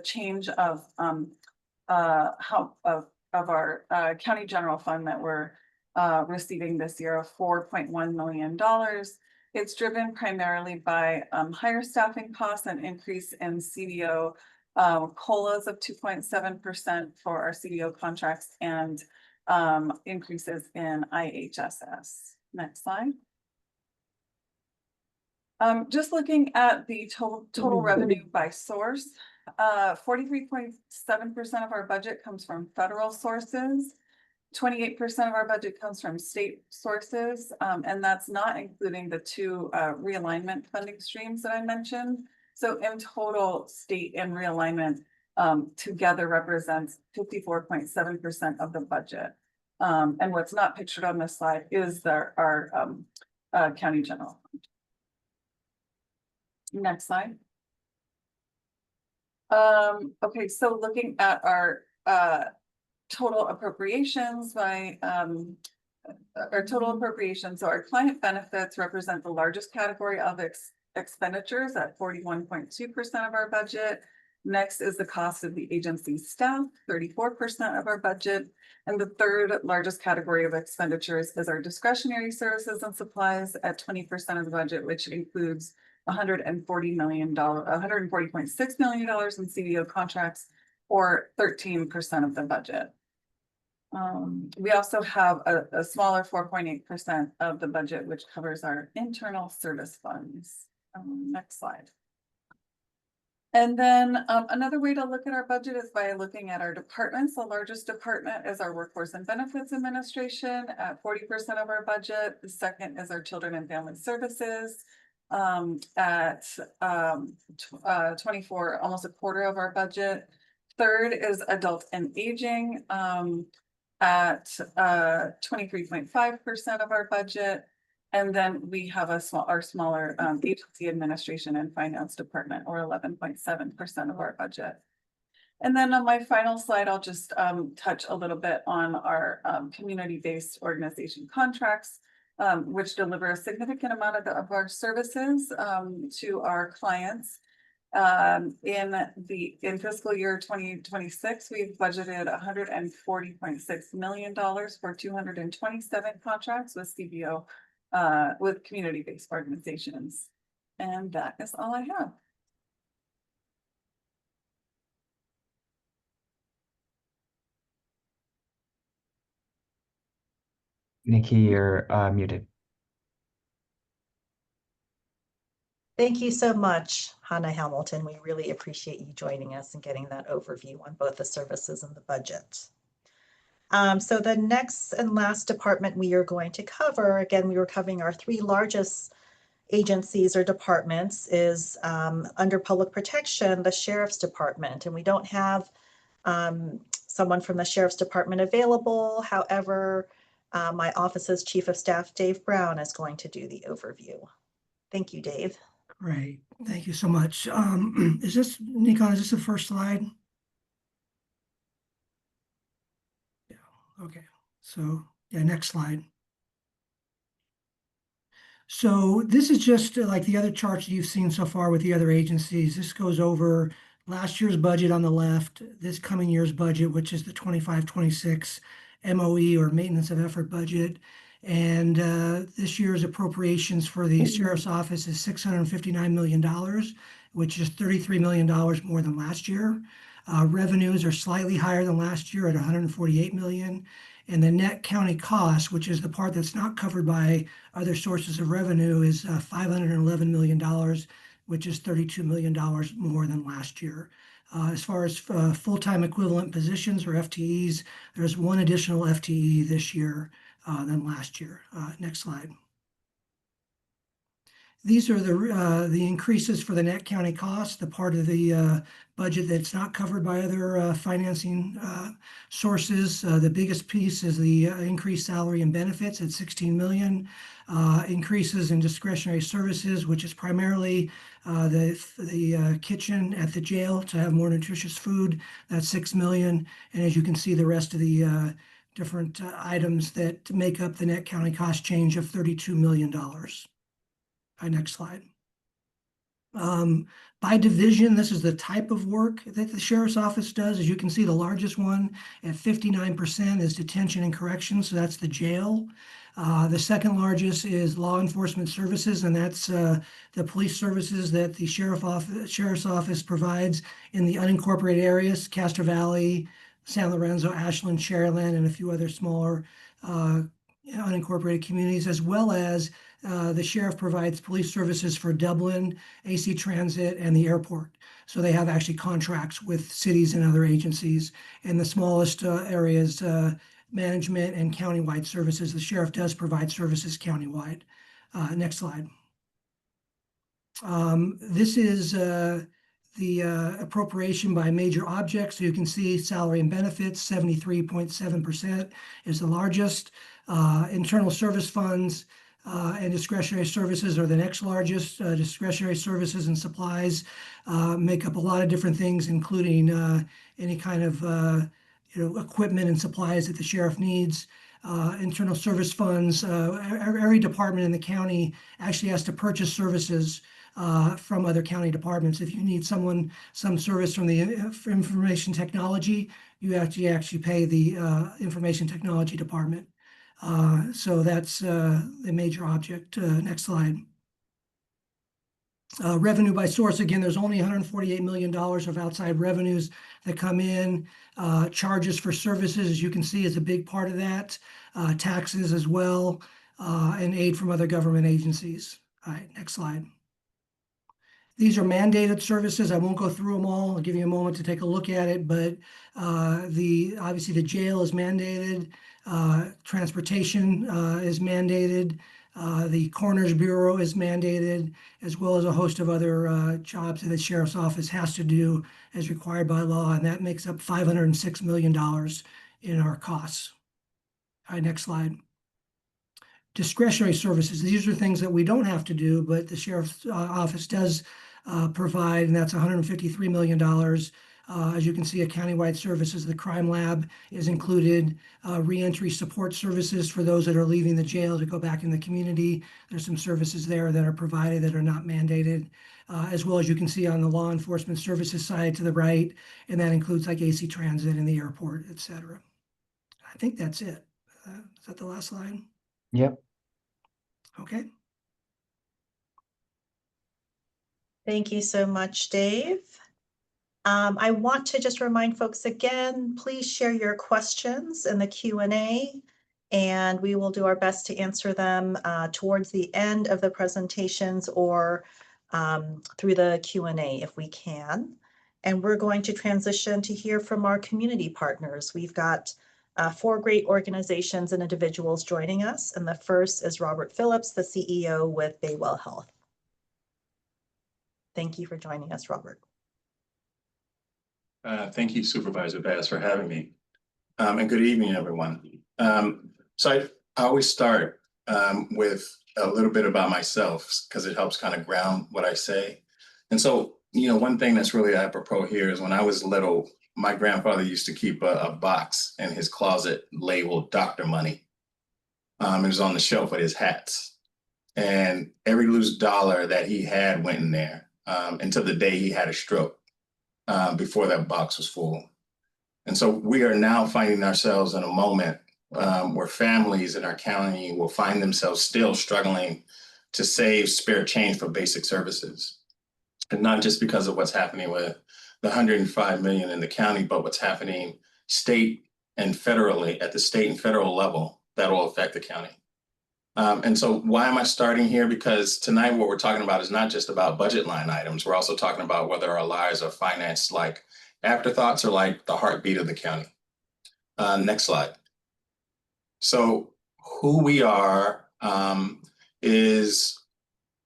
Speaker 4: change of our county general fund that we're receiving this year of $4.1 million. It's driven primarily by higher staffing costs and increase in CDO COLAs of 2.7% for our CDO contracts and increases in IHSS. Next slide. Just looking at the total revenue by source, 43.7% of our budget comes from federal sources. 28% of our budget comes from state sources, and that's not including the two realignment funding streams that I mentioned. So in total, state and realignment together represents 54.7% of the budget. And what's not pictured on this slide is our county general fund. Next slide. Okay, so looking at our total appropriations by so our client benefits represent the largest category of expenditures at 41.2% of our budget. Next is the cost of the agency's staff, 34% of our budget. And the third largest category of expenditures is our discretionary services and supplies at 20% of the budget, which includes $140.6 million in CDO contracts, or 13% of the budget. We also have a smaller 4.8% of the budget, which covers our internal service funds. Next slide. And then another way to look at our budget is by looking at our departments. The largest department is our Workforce and Benefits Administration at 40% of our budget. The second is our Children and Family Services at 24, almost a quarter of our budget. Third is Adult and Aging at 23.5% of our budget. And then we have our smaller agency administration and finance department, or 11.7% of our budget. And then on my final slide, I'll just touch a little bit on our community-based organization contracts, which deliver a significant amount of our services to our clients. In fiscal year 2026, we've budgeted $140.6 million for 227 contracts with CBO, with community-based organizations. And that is all I have.
Speaker 5: Nikki, you're muted.
Speaker 1: Thank you so much, Hannah Hamilton. We really appreciate you joining us and getting that overview on both the services and the budget. So the next and last department we are going to cover, again, we were covering our three largest agencies or departments, is under public protection, the Sheriff's Department. And we don't have someone from the Sheriff's Department available. However, my office's Chief of Staff, Dave Brown, is going to do the overview. Thank you, Dave.
Speaker 6: Great, thank you so much. Is this, Nikon, is this the first slide? Yeah, okay, so, yeah, next slide. So this is just like the other charts you've seen so far with the other agencies. This goes over last year's budget on the left, this coming year's budget, which is the 25-26 MOE or Maintenance of Effort budget. And this year's appropriations for the Sheriff's Office is $659 million, which is $33 million more than last year. Revenues are slightly higher than last year at $148 million. And the net county cost, which is the part that's not covered by other sources of revenue, is $511 million, which is $32 million more than last year. As far as full-time equivalent positions or FTEs, there's one additional FTE this year than last year. Next slide. These are the increases for the net county cost, the part of the budget that's not covered by other financing sources. The biggest piece is the increased salary and benefits at $16 million. Increases in discretionary services, which is primarily the kitchen at the jail to have more nutritious food. That's $6 million. And as you can see, the rest of the different items that make up the net county cost change of $32 million. Next slide. By division, this is the type of work that the Sheriff's Office does. As you can see, the largest one at 59% is detention and corrections, so that's the jail. The second largest is law enforcement services, and that's the police services that the Sheriff's Office provides in the unincorporated areas, Castro Valley, San Lorenzo, Ashland, Sharyland, and a few other smaller unincorporated communities, as well as the sheriff provides police services for Dublin, AC Transit, and the airport. So they have actually contracts with cities and other agencies. And the smallest areas, management and countywide services. The sheriff does provide services countywide. Next slide. This is the appropriation by major objects. So you can see salary and benefits, 73.7% is the largest. Internal service funds and discretionary services are the next largest. Discretionary services and supplies make up a lot of different things, including any kind of equipment and supplies that the sheriff needs. Internal service funds, every department in the county actually has to purchase services from other county departments. If you need some service from the information technology, you actually pay the information technology department. So that's the major object. Next slide. Revenue by source, again, there's only $148 million of outside revenues that come in. Charges for services, as you can see, is a big part of that. Taxes as well, and aid from other government agencies. All right, next slide. These are mandated services. I won't go through them all. I'll give you a moment to take a look at it, but obviously the jail is mandated, transportation is mandated, the Coroner's Bureau is mandated, as well as a host of other jobs that the Sheriff's Office has to do as required by law, and that makes up $506 million in our costs. All right, next slide. Discretionary services. These are things that we don't have to do, but the Sheriff's Office does provide, and that's $153 million. As you can see, a countywide services, the crime lab is included, reentry support services for those that are leaving the jail to go back in the community. There's some services there that are provided that are not mandated, as well as you can see on the law enforcement services side to the right, and that includes like AC Transit and the airport, et cetera. I think that's it. Is that the last slide?
Speaker 5: Yep.
Speaker 6: Okay.
Speaker 1: Thank you so much, Dave. I want to just remind folks again, please share your questions in the Q&A, and we will do our best to answer them towards the end of the presentations or through the Q&A if we can. And we're going to transition to hear from our community partners. We've got 4 great organizations and individuals joining us, and the first is Robert Phillips, the CEO with Baywell Health. Thank you for joining us, Robert.
Speaker 7: Thank you, Supervisor Bas, for having me. And good evening, everyone. So I always start with a little bit about myself because it helps kind of ground what I say. And so, you know, one thing that's really apropos here is when I was little, my grandfather used to keep a box in his closet labeled Dr. Money. It was on the shelf with his hats. And every loose dollar that he had went in there until the day he had a stroke. Before that box was full. And so we are now finding ourselves in a moment where families in our county will find themselves still struggling to save spare change for basic services. And not just because of what's happening with the $105 million in the county, but what's happening state and federally at the state and federal level that will affect the county. And so why am I starting here? Because tonight what we're talking about is not just about budget line items. We're also talking about whether our lives are financed like afterthoughts or like the heartbeat of the county. Next slide. So who we are is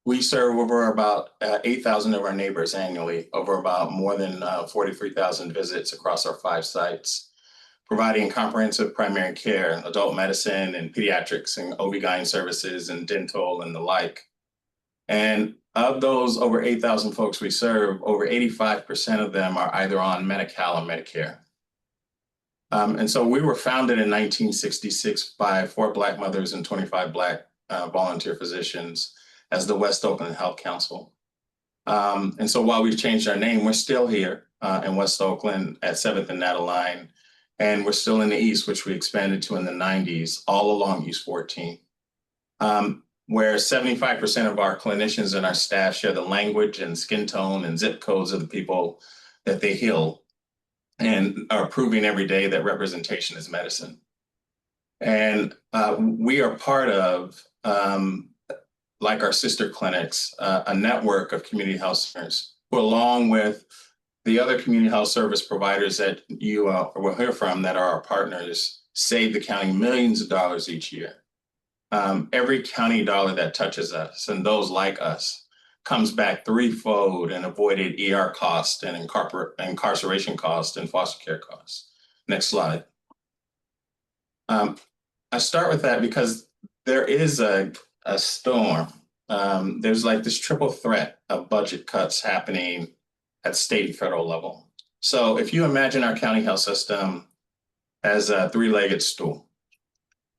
Speaker 7: we serve over about 8,000 of our neighbors annually, over about more than 43,000 visits across our 5 sites. Providing comprehensive primary care, adult medicine and pediatrics and OB-GYN services and dental and the like. And of those over 8,000 folks we serve, over 85% of them are either on Medi-Cal or Medicare. And so we were founded in 1966 by 4 Black mothers and 25 Black volunteer physicians as the West Oakland Health Council. And so while we've changed our name, we're still here in West Oakland at 7th and Nataline. And we're still in the East, which we expanded to in the 90s, all along East 14, where 75% of our clinicians and our staff share the language and skin tone and zip codes of the people that they heal and are proving every day that representation is medicine. And we are part of, like our sister clinics, a network of community health centers who, along with the other community health service providers that you will hear from that are our partners, save the county millions of dollars each year. Every county dollar that touches us and those like us comes back threefold in avoided ER costs and incarceration costs and foster care costs. Next slide. I start with that because there is a storm. There's like this triple threat of budget cuts happening at state and federal level. So if you imagine our county health system as a 3-legged stool,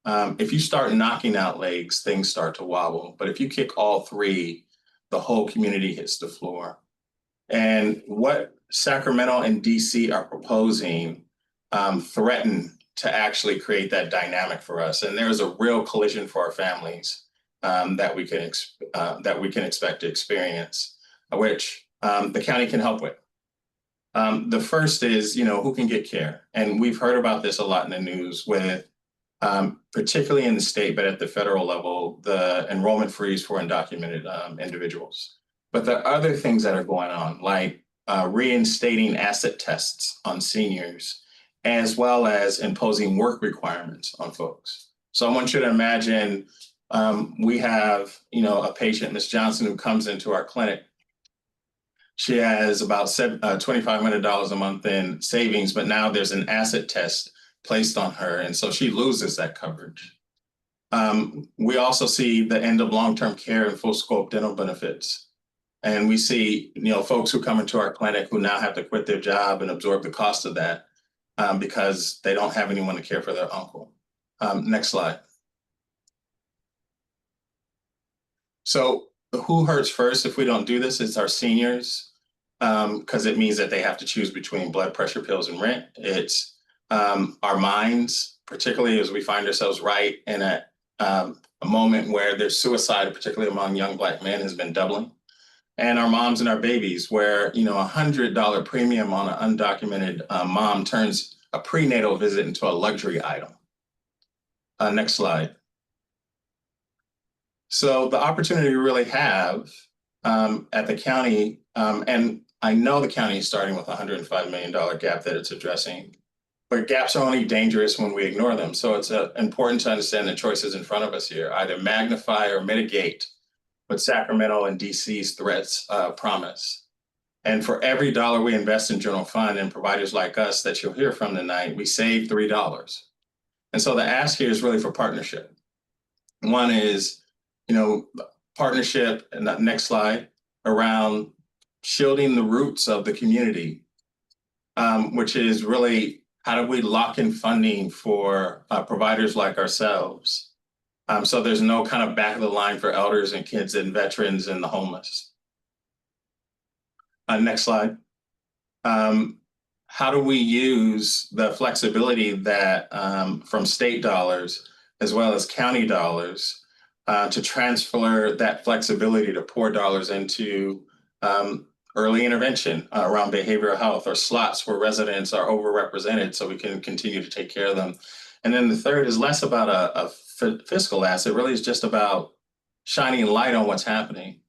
Speaker 7: if you start knocking out legs, things start to wobble. But if you kick all 3, the whole community hits the floor. And what Sacramento and DC are proposing threaten to actually create that dynamic for us. And there's a real collision for our families that we can expect to experience, which the county can help with. The first is, you know, who can get care? And we've heard about this a lot in the news with, particularly in the state, but at the federal level, the enrollment freeze for undocumented individuals. But there are other things that are going on, like reinstating asset tests on seniors, as well as imposing work requirements on folks. So I want you to imagine we have, a patient, Ms. Johnson, who comes into our clinic. She has about $2,500 a month in savings, but now there's an asset test placed on her, and so she loses that coverage. We also see the end of long-term care and full scope dental benefits. And we see, folks who come into our clinic who now have to quit their job and absorb the cost of that because they don't have anyone to care for their uncle. Next slide. So who hurts first if we don't do this? It's our seniors, because it means that they have to choose between blood pressure pills and rent. It's our minds, particularly as we find ourselves right in a moment where there's suicide, particularly among young Black men, has been doubling. And our moms and our babies, where $100 premium on an undocumented mom turns a prenatal visit into a luxury item. Next slide. So the opportunity we really have at the county, and I know the county is starting with a $105 million gap that it's addressing, but gaps are only dangerous when we ignore them. So it's important to understand the choices in front of us here, either magnify or mitigate what Sacramento and DC's threats promise. And for every dollar we invest in general fund and providers like us that you'll hear from tonight, we save $3. And so the ask here is really for partnership. One is, partnership, and next slide, around shielding the roots of the community, which is really how do we lock in funding for providers like ourselves? So there's no kind of back of the line for elders and kids and veterans and the homeless. Next slide. How do we use the flexibility that from state dollars as well as county dollars to transfer that flexibility to pour dollars into early intervention around behavioral health, or slots where residents are overrepresented so we can continue to take care of them? And then the third is less about a fiscal asset, really is just about shining light on what's happening.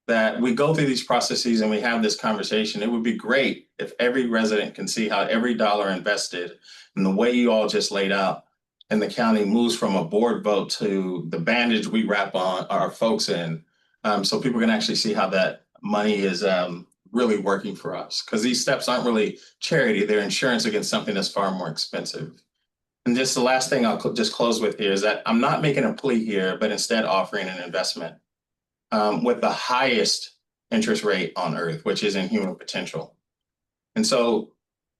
Speaker 7: That we go through these processes and we have this conversation. It would be great if every resident can see how every dollar invested and the way you all just laid out in the county moves from a board vote to the bandage we wrap on our folks in, so people can actually see how that money is really working for us. Because these steps aren't really charity, they're insurance against something that's far more expensive. And just the last thing I'll just close with here is that I'm not making a plea here, but instead offering an investment with the highest interest rate on earth, which is in human potential. And so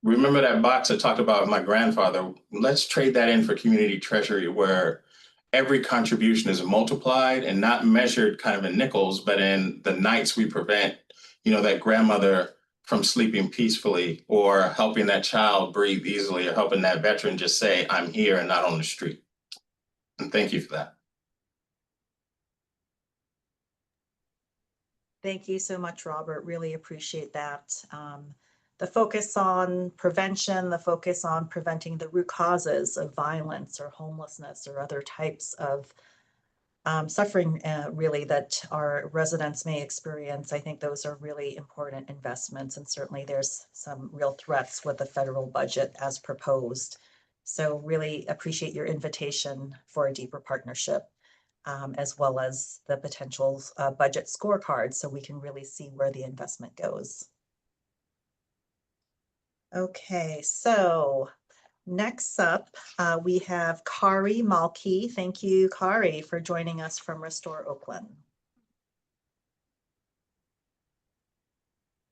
Speaker 7: remember that box I talked about with my grandfather? Let's trade that in for community treasury, where every contribution is multiplied and not measured kind of in nickels, but in the nights we prevent, that grandmother from sleeping peacefully, or helping that child breathe easily, or helping that veteran just say, I'm here and not on the street. And thank you for that.
Speaker 1: Thank you so much, Robert. Really appreciate that. The focus on prevention, the focus on preventing the root causes of violence or homelessness or other types of suffering really that our residents may experience. I think those are really important investments, and certainly there's some real threats with the federal budget as proposed. So really appreciate your invitation for a deeper partnership, as well as the potential budget scorecard, so we can really see where the investment goes. Okay, so next up, we have Kari Malki. Thank you, Kari, for joining us from Restore Oakland.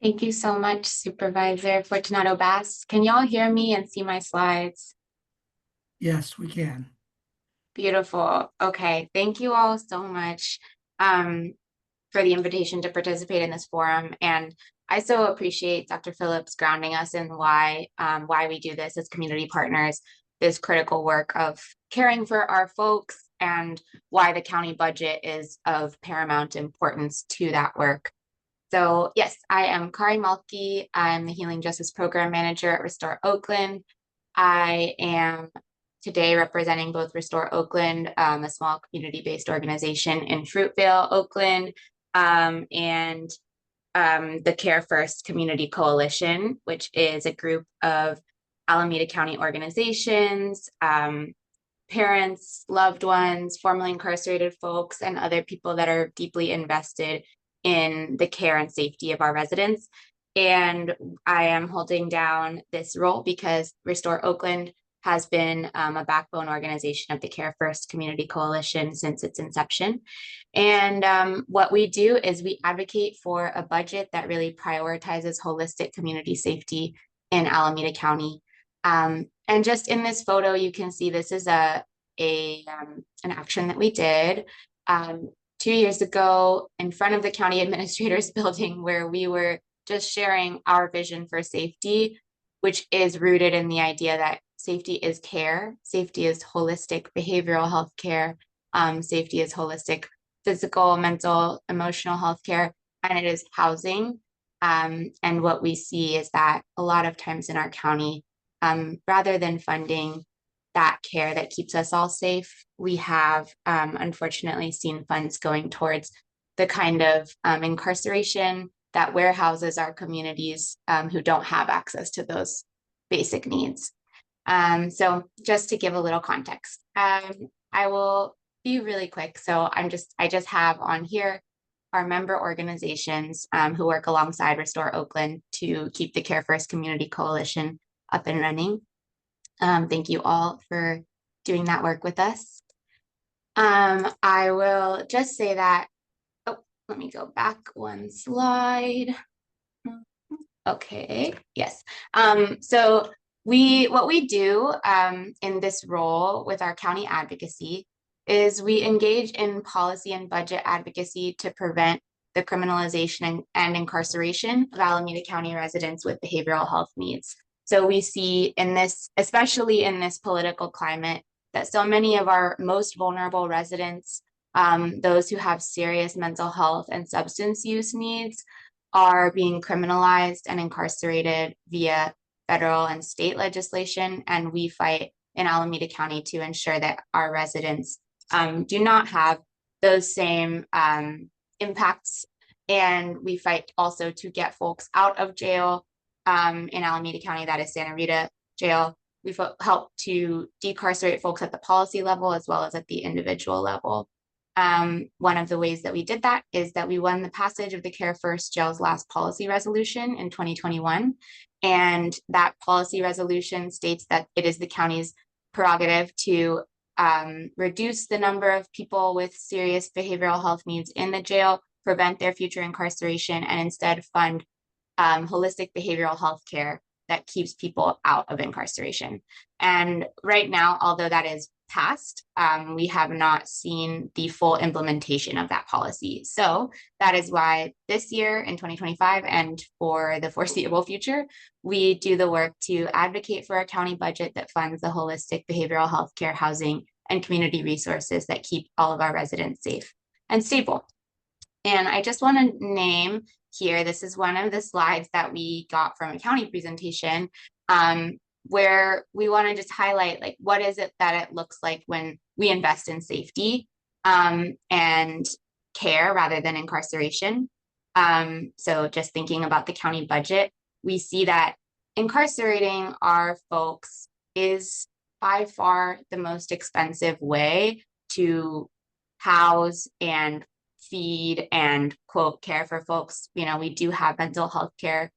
Speaker 8: Thank you so much, Supervisor Fortunato Bas. Can y'all hear me and see my slides?
Speaker 6: Yes, we can.
Speaker 8: Beautiful. Okay, thank you all so much for the invitation to participate in this forum. And I so appreciate Dr. Phillips grounding us in why we do this as community partners, this critical work of caring for our folks, and why the county budget is of paramount importance to that work. So yes, I am Kari Malki. I'm the Healing Justice Program Manager at Restore Oakland. I am today representing both Restore Oakland, a small community-based organization in Fruitvale, Oakland, and the Care First Community Coalition, which is a group of Alameda County organizations, parents, loved ones, formerly incarcerated folks, and other people that are deeply invested in the care and safety of our residents. And I am holding down this role because Restore Oakland has been a backbone organization of the Care First Community Coalition since its inception. And what we do is we advocate for a budget that really prioritizes holistic community safety in Alameda County. And just in this photo, you can see this is an action that we did 2 years ago in front of the county administrator's building, where we were just sharing our vision for safety, which is rooted in the idea that safety is care, safety is holistic behavioral health care, safety is holistic physical, mental, emotional health care, and it is housing. And what we see is that a lot of times in our county, rather than funding that care that keeps us all safe, we have unfortunately seen funds going towards the kind of incarceration that warehouses our communities who don't have access to those basic needs. So just to give a little context, I will be really quick. So I just have on here our member organizations who work alongside Restore Oakland to keep the Care First Community Coalition up and running. Thank you all for doing that work with us. I will just say that, oh, let me go back one slide. Okay, yes. So what we do in this role with our county advocacy is we engage in policy and budget advocacy to prevent the criminalization and incarceration of Alameda County residents with behavioral health needs. So we see in this, especially in this political climate, that so many of our most vulnerable residents, those who have serious mental health and substance use needs, are being criminalized and incarcerated via federal and state legislation. And we fight in Alameda County to ensure that our residents do not have those same impacts. And we fight also to get folks out of jail in Alameda County, that is Santa Rita Jail. We've helped to decarcerate folks at the policy level as well as at the individual level. One of the ways that we did that is that we won the passage of the Care First Jail's last policy resolution in 2021. And that policy resolution states that it is the county's prerogative to reduce the number of people with serious behavioral health needs in the jail, prevent their future incarceration, and instead fund holistic behavioral health care that keeps people out of incarceration. And right now, although that is passed, we have not seen the full implementation of that policy. So that is why this year in 2025 and for the foreseeable future, we do the work to advocate for a county budget that funds the holistic behavioral health care, housing, and community resources that keep all of our residents safe and stable. And I just want to name here, this is one of the slides that we got from a county presentation, where we want to just highlight, like, what is it that it looks like when we invest in safety and care rather than incarceration. So just thinking about the county budget, we see that incarcerating our folks is by far the most expensive way to house and feed and quote care for folks. You know, we do have mental health care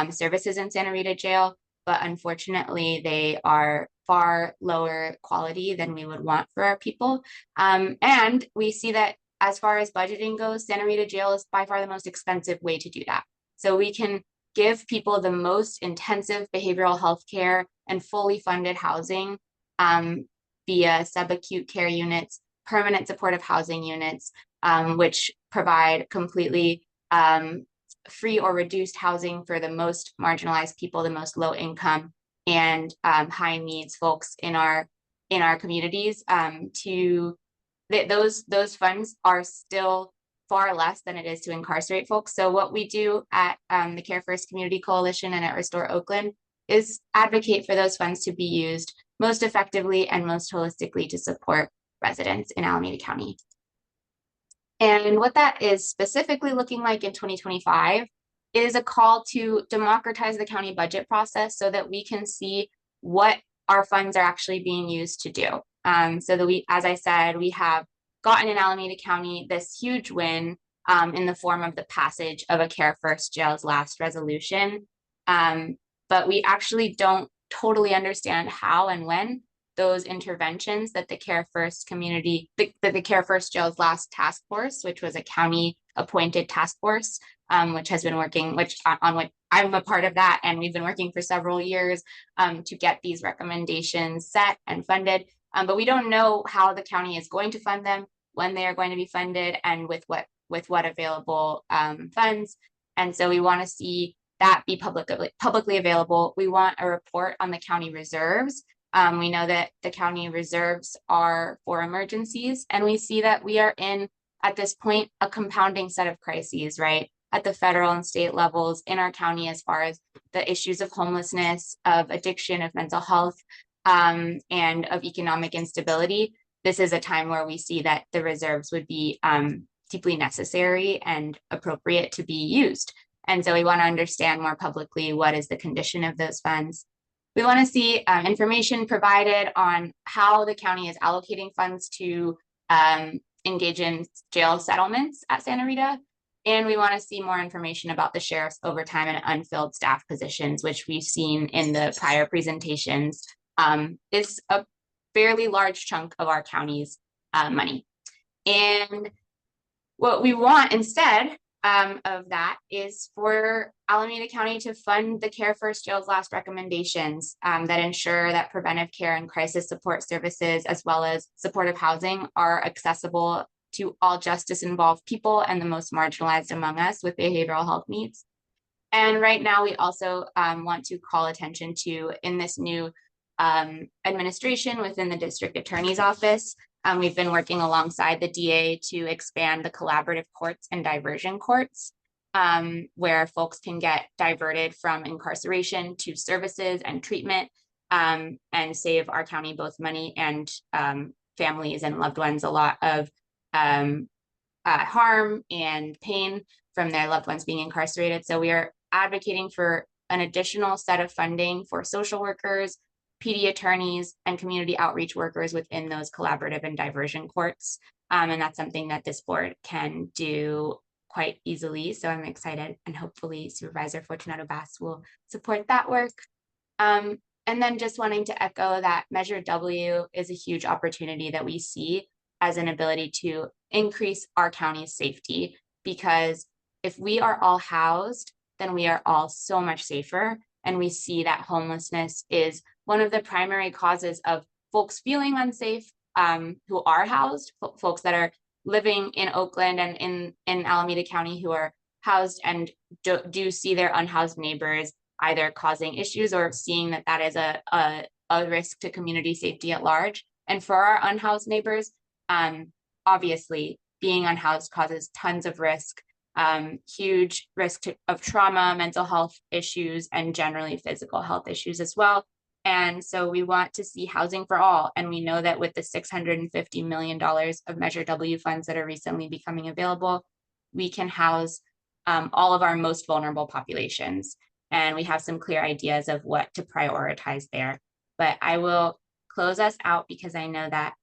Speaker 8: services in Santa Rita Jail, but unfortunately they are far lower quality than we would want for our people. And we see that as far as budgeting goes, Santa Rita Jail is by far the most expensive way to do that. So we can give people the most intensive behavioral health care and fully funded housing via subacute care units, permanent supportive housing units, which provide completely free or reduced housing for the most marginalized people, the most low income and high needs folks in our communities. Those funds are still far less than it is to incarcerate folks. So what we do at the Care First Community Coalition and at Restore Oakland is advocate for those funds to be used most effectively and most holistically to support residents in Alameda County. And what that is specifically looking like in 2025 is a call to democratize the county budget process so that we can see what our funds are actually being used to do. So that we, as I said, we have gotten in Alameda County this huge win in the form of the passage of a Care First Jails Last resolution. But we actually don't totally understand how and when those interventions that the Care First community, the Care First Jails Last task force, which was a county appointed task force, which has been working, which I'm a part of that, and we've been working for several years to get these recommendations set and funded. But we don't know how the county is going to fund them, when they are going to be funded, and with what available funds. And so we want to see that be publicly available. We want a report on the county reserves. We know that the county reserves are for emergencies, and we see that we are in, at this point, a compounding set of crises, right? At the federal and state levels in our county, as far as the issues of homelessness, of addiction, of mental health, and of economic instability. This is a time where we see that the reserves would be deeply necessary and appropriate to be used. And so we want to understand more publicly what is the condition of those funds. We want to see information provided on how the county is allocating funds to engage in jail settlements at Santa Rita. And we want to see more information about the sheriff's overtime and unfilled staff positions, which we've seen in the prior presentations, is a fairly large chunk of our county's money. And what we want instead of that is for Alameda County to fund the Care First Jails Last recommendations that ensure that preventive care and crisis support services, as well as supportive housing, are accessible to all justice-involved people and the most marginalized among us with behavioral health needs. And right now, we also want to call attention to, in this new administration within the district attorney's office, we've been working alongside the DA to expand the collaborative courts and diversion courts, where folks can get diverted from incarceration to services and treatment, and save our county both money and families and loved ones a lot of harm and pain from their loved ones being incarcerated. So we are advocating for an additional set of funding for social workers, PD attorneys, and community outreach workers within those collaborative and diversion courts. And that's something that this board can do quite easily. So I'm excited, and hopefully Supervisor Fortunato Bas will support that work. And then just wanting to echo that Measure W is a huge opportunity that we see as an ability to increase our county's safety, because if we are all housed, then we are all so much safer. And we see that homelessness is one of the primary causes of folks feeling unsafe who are housed, folks that are living in Oakland and in Alameda County who are housed and do see their unhoused neighbors either causing issues or seeing that that is a risk to community safety at large. And for our unhoused neighbors, obviously being unhoused causes tons of risk, huge risk of trauma, mental health issues, and generally physical health issues as well. And so we want to see housing for all. And we know that with the $650 million of Measure W funds that are recently becoming available, we can house all of our most vulnerable populations. And we have some clear ideas of what to prioritize there. But I will close us out because I know that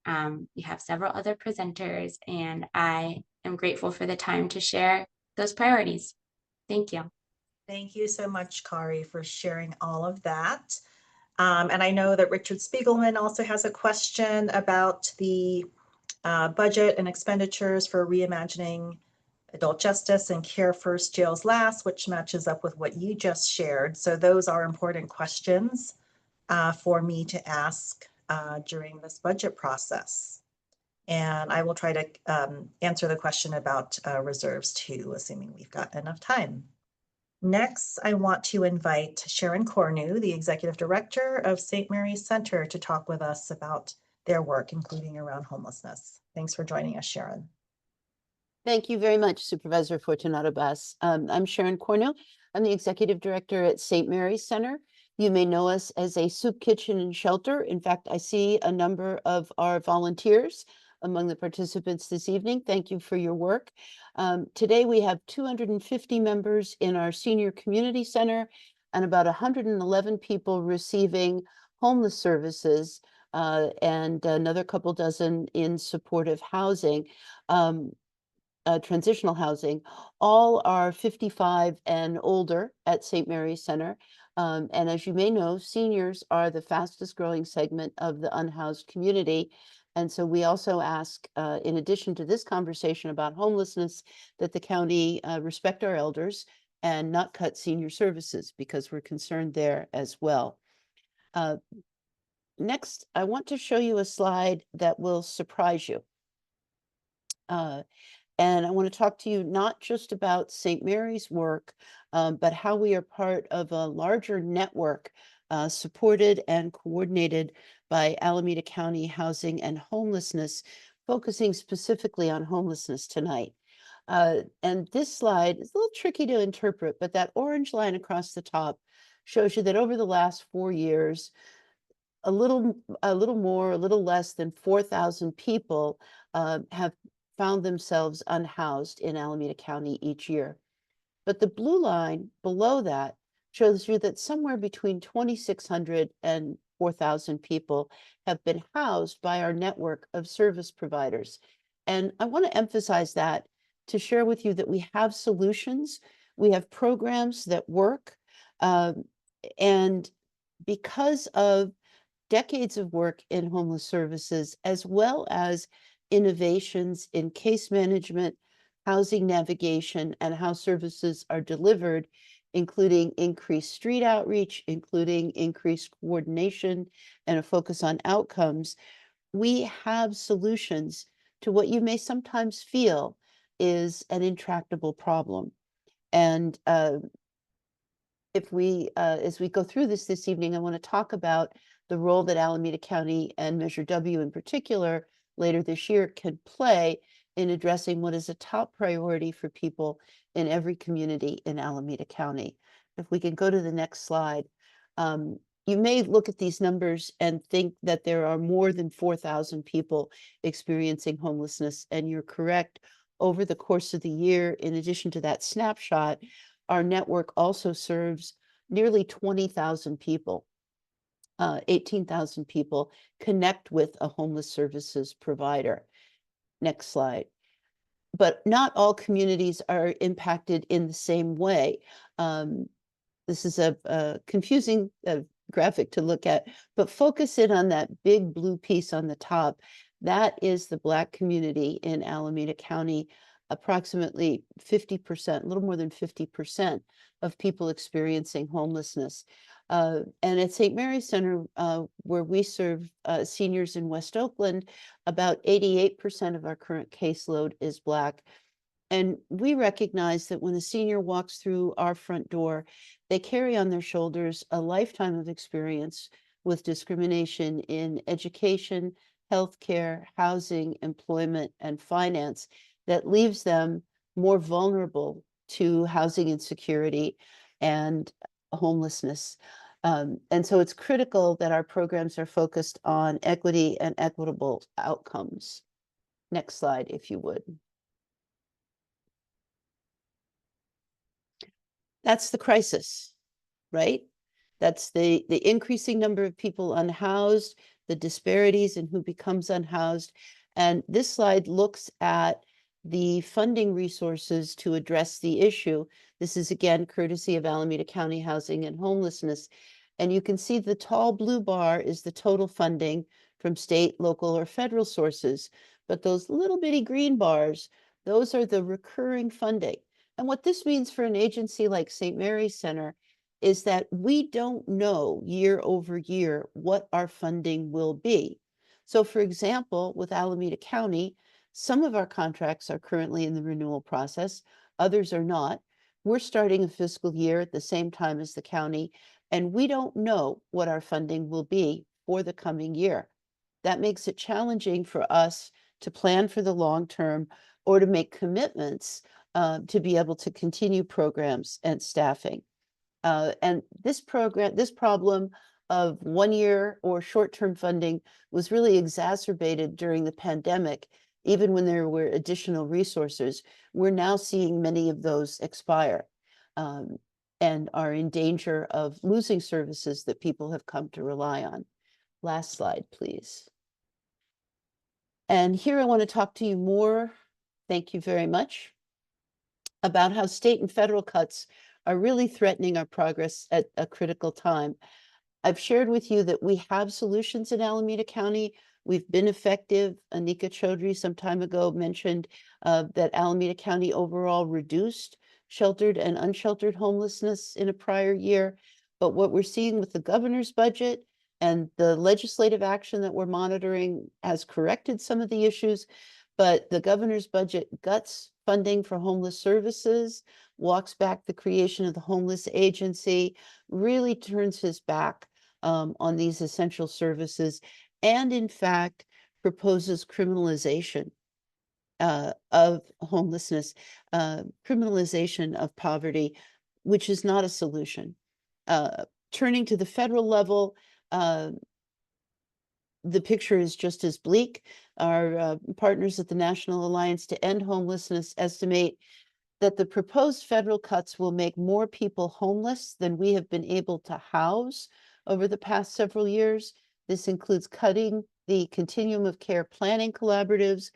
Speaker 8: we have several other presenters, and I am grateful for the time to share those priorities. Thank you.
Speaker 1: Thank you so much, Kari, for sharing all of that. And I know that Richard Spiegelman also has a question about the budget and expenditures for reimagining adult justice and Care First Jails Last, which matches up with what you just shared. So those are important questions for me to ask during this budget process. And I will try to answer the question about reserves too, assuming we've got enough time. Next, I want to invite Sharon Cornu, the Executive Director of St. Mary's Center, to talk with us about their work, including around homelessness. Thanks for joining us, Sharon.
Speaker 9: Thank you very much, Supervisor Fortunato Bas. I'm Sharon Cornu. I'm the Executive Director at St. Mary's Center. You may know us as a soup kitchen and shelter. In fact, I see a number of our volunteers among the participants this evening. Thank you for your work. Today we have 250 members in our senior community center and about 111 people receiving homeless services and another couple dozen in supportive housing. Transitional housing, all are 55 and older at St. Mary's Center. And as you may know, seniors are the fastest growing segment of the unhoused community. And so we also ask, in addition to this conversation about homelessness, that the county respect our elders and not cut senior services, because we're concerned there as well. Next, I want to show you a slide that will surprise you. And I want to talk to you not just about St. Mary's work, but how we are part of a larger network supported and coordinated by Alameda County Housing and Homelessness, focusing specifically on homelessness tonight. And this slide is a little tricky to interpret, but that orange line across the top shows you that over the last 4 years, a little less than 4,000 people have found themselves unhoused in Alameda County each year. But the blue line below that shows you that somewhere between 2,600 and 4,000 people have been housed by our network of service providers. And I want to emphasize that to share with you that we have solutions, we have programs that work, and because of decades of work in homeless services, as well as innovations in case management, housing navigation, and how services are delivered, including increased street outreach, including increased coordination, and a focus on outcomes, we have solutions to what you may sometimes feel is an intractable problem. And as we go through this evening, I want to talk about the role that Alameda County and Measure W in particular later this year can play in addressing what is a top priority for people in every community in Alameda County. If we can go to the next slide. You may look at these numbers and think that there are more than 4,000 people experiencing homelessness, and you're correct. Over the course of the year, in addition to that snapshot, our network also serves nearly 20,000 people. 18,000 people connect with a homeless services provider. Next slide. But not all communities are impacted in the same way. This is a confusing graphic to look at, but focus in on that big blue piece on the top. That is the Black community in Alameda County. Approximately 50%, a little more than 50% of people experiencing homelessness. And at St. Mary's Center, where we serve seniors in West Oakland, about 88% of our current caseload is Black. And we recognize that when a senior walks through our front door, they carry on their shoulders a lifetime of experience with discrimination in education, healthcare, housing, employment, and finance that leaves them more vulnerable to housing insecurity and homelessness. And so it's critical that our programs are focused on equity and equitable outcomes. Next slide, if you would. That's the crisis, right? That's the increasing number of people unhoused, the disparities in who becomes unhoused. And this slide looks at the funding resources to address the issue. This is again courtesy of Alameda County Housing and Homelessness. And you can see the tall blue bar is the total funding from state, local, or federal sources. But those little bitty green bars, those are the recurring funding. And what this means for an agency like St. Mary's Center is that we don't know year over year what our funding will be. So for example, with Alameda County, some of our contracts are currently in the renewal process, others are not. We're starting a fiscal year at the same time as the county, and we don't know what our funding will be for the coming year. That makes it challenging for us to plan for the long term or to make commitments to be able to continue programs and staffing. And this problem of 1 year or short-term funding was really exacerbated during the pandemic, even when there were additional resources. We're now seeing many of those expire, and are in danger of losing services that people have come to rely on. Last slide, please. And here I want to talk to you more, thank you very much, about how state and federal cuts are really threatening our progress at a critical time. I've shared with you that we have solutions in Alameda County. We've been effective. Anika Chaudhry some time ago mentioned that Alameda County overall reduced sheltered and unsheltered homelessness in a prior year. But what we're seeing with the governor's budget and the legislative action that we're monitoring has corrected some of the issues. But the governor's budget guts funding for homeless services, walks back the creation of the homeless agency, really turns his back on these essential services, and in fact proposes criminalization of homelessness, criminalization of poverty, which is not a solution. Turning to the federal level, the picture is just as bleak. Our partners at the National Alliance to End Homelessness estimate that the proposed federal cuts will make more people homeless than we have been able to house over the past several years. This includes cutting the continuum of care planning collaboratives,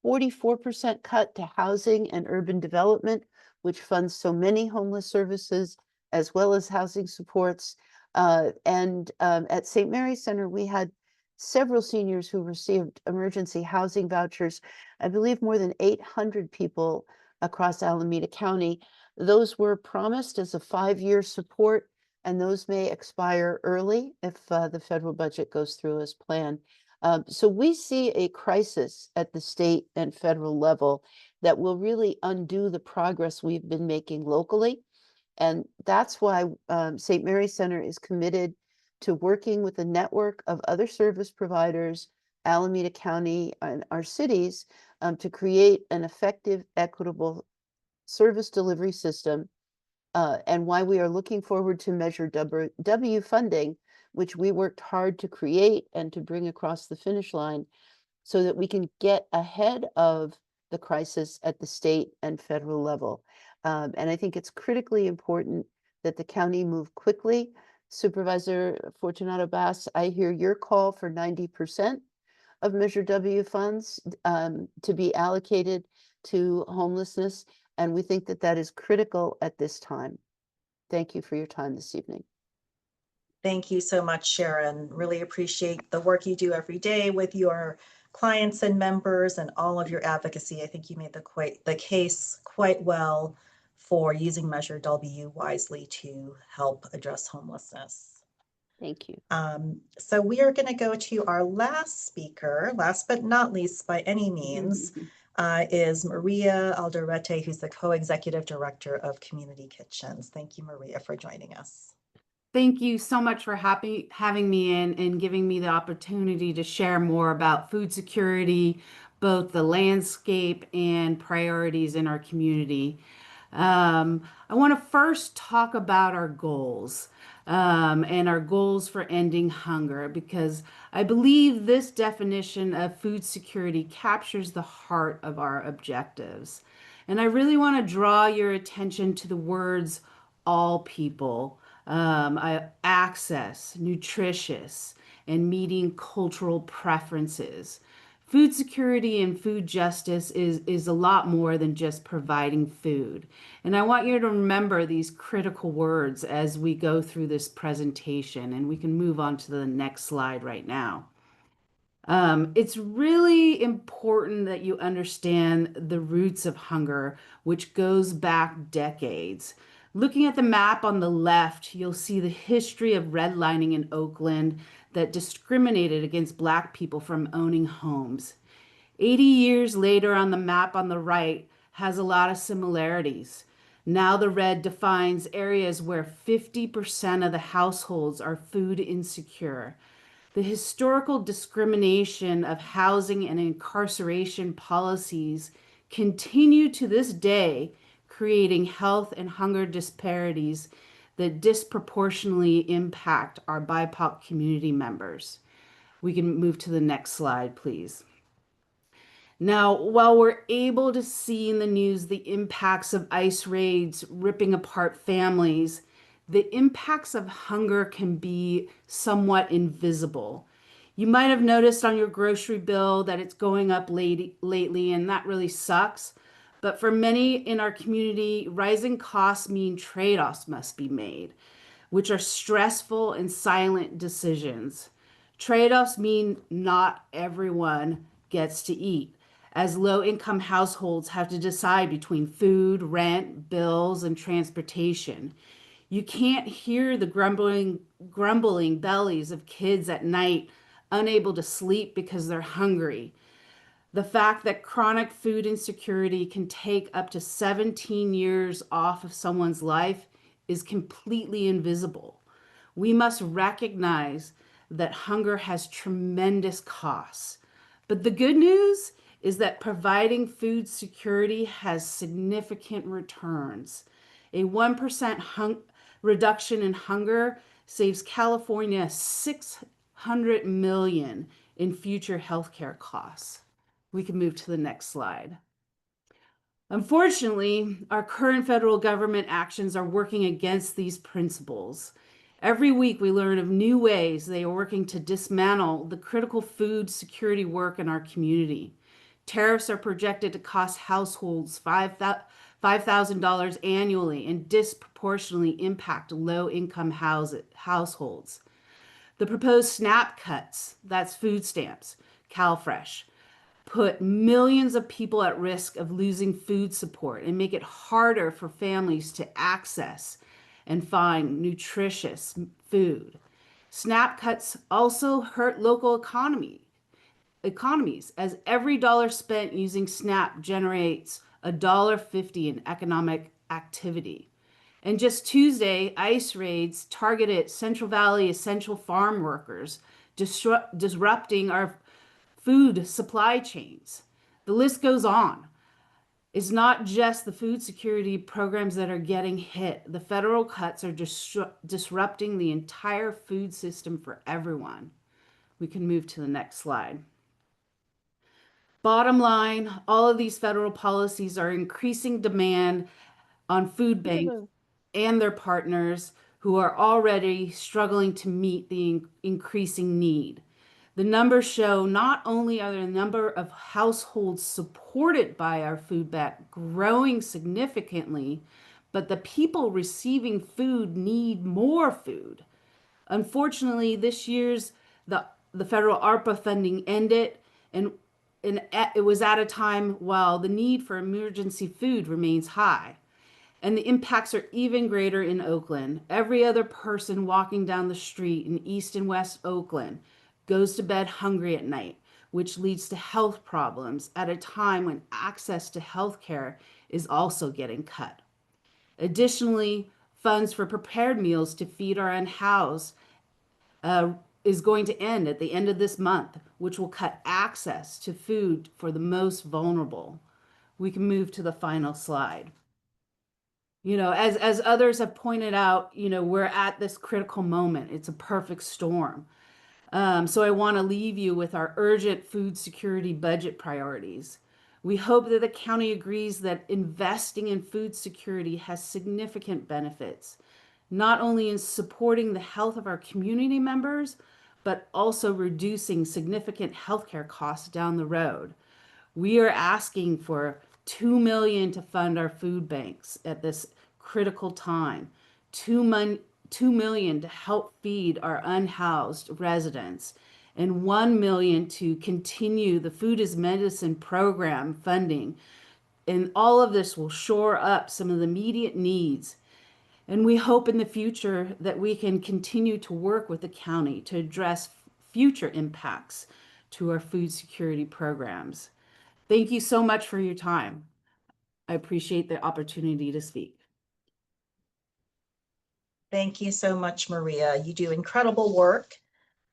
Speaker 9: 44% cut to housing and urban development, which funds so many homeless services, as well as housing supports. And at St. Mary's Center, we had several seniors who received emergency housing vouchers. I believe more than 800 people across Alameda County. Those were promised as a 5-year support, and those may expire early if the federal budget goes through as planned. So we see a crisis at the state and federal level that will really undo the progress we've been making locally. And that's why St. Mary's Center is committed to working with a network of other service providers, Alameda County and our cities, to create an effective, equitable service delivery system, and why we are looking forward to Measure W funding, which we worked hard to create and to bring across the finish line so that we can get ahead of the crisis at the state and federal level. And I think it's critically important that the county move quickly. Supervisor Fortunato Bas, I hear your call for 90% of Measure W funds to be allocated to homelessness, and we think that that is critical at this time. Thank you for your time this evening.
Speaker 1: Thank you so much, Sharon. Really appreciate the work you do every day with your clients and members and all of your advocacy. I think you made the case quite well for using Measure W wisely to help address homelessness.
Speaker 9: Thank you.
Speaker 1: So we are going to go to our last speaker, last but not least by any means, is Maria Alderete, who's the co-executive director of Community Kitchens. Thank you, Maria, for joining us.
Speaker 10: Thank you so much for having me in and giving me the opportunity to share more about food security, both the landscape and priorities in our community. I want to first talk about our goals and our goals for ending hunger, because I believe this definition of food security captures the heart of our objectives. And I really want to draw your attention to the words all people. Access, nutritious, and meeting cultural preferences. Food security and food justice is a lot more than just providing food. And I want you to remember these critical words as we go through this presentation, and we can move on to the next slide right now. It's really important that you understand the roots of hunger, which goes back decades. Looking at the map on the left, you'll see the history of redlining in Oakland that discriminated against Black people from owning homes. 80 years later on the map on the right has a lot of similarities. Now the red defines areas where 50% of the households are food insecure. The historical discrimination of housing and incarceration policies continue to this day, creating health and hunger disparities that disproportionately impact our BIPOC community members. We can move to the next slide, please. Now, while we're able to see in the news the impacts of ICE raids ripping apart families, the impacts of hunger can be somewhat invisible. You might have noticed on your grocery bill that it's going up lately, and that really sucks. But for many in our community, rising costs mean trade-offs must be made, which are stressful and silent decisions. Trade-offs mean not everyone gets to eat, as low-income households have to decide between food, rent, bills, and transportation. You can't hear the grumbling bellies of kids at night, unable to sleep because they're hungry. The fact that chronic food insecurity can take up to 17 years off of someone's life is completely invisible. We must recognize that hunger has tremendous costs. But the good news is that providing food security has significant returns. A 1% reduction in hunger saves California $600 million in future healthcare costs. We can move to the next slide. Unfortunately, our current federal government actions are working against these principles. Every week we learn of new ways they are working to dismantle the critical food security work in our community. Tariffs are projected to cost households $5,000 annually and disproportionately impact low-income households. The proposed SNAP cuts, that's food stamps, CalFresh, put millions of people at risk of losing food support and make it harder for families to access and find nutritious food. SNAP cuts also hurt local economies, as every dollar spent using SNAP generates $1.50 in economic activity. And just Tuesday, ICE raids targeted Central Valley essential farm workers, disrupting our food supply chains. The list goes on. It's not just the food security programs that are getting hit. The federal cuts are disrupting the entire food system for everyone. We can move to the next slide. Bottom line, all of these federal policies are increasing demand on food banks and their partners who are already struggling to meet the increasing need. The numbers show not only are the number of households supported by our food bank growing significantly, but the people receiving food need more food. Unfortunately, this year's the federal ARPA funding ended, and it was at a time while the need for emergency food remains high. And the impacts are even greater in Oakland. Every other person walking down the street in East and West Oakland goes to bed hungry at night, which leads to health problems at a time when access to health care is also getting cut. Additionally, funds for prepared meals to feed our unhoused is going to end at the end of this month, which will cut access to food for the most vulnerable. We can move to the final slide. As others have pointed out, we're at this critical moment. It's a perfect storm. So I want to leave you with our urgent food security budget priorities. We hope that the county agrees that investing in food security has significant benefits, not only in supporting the health of our community members, but also reducing significant healthcare costs down the road. We are asking for $2 million to fund our food banks at this critical time, $2 million to help feed our unhoused residents, and $1 million to continue the Food is Medicine program funding. And all of this will shore up some of the immediate needs. And we hope in the future that we can continue to work with the county to address future impacts to our food security programs. Thank you so much for your time. I appreciate the opportunity to speak.
Speaker 1: Thank you so much, Maria. You do incredible work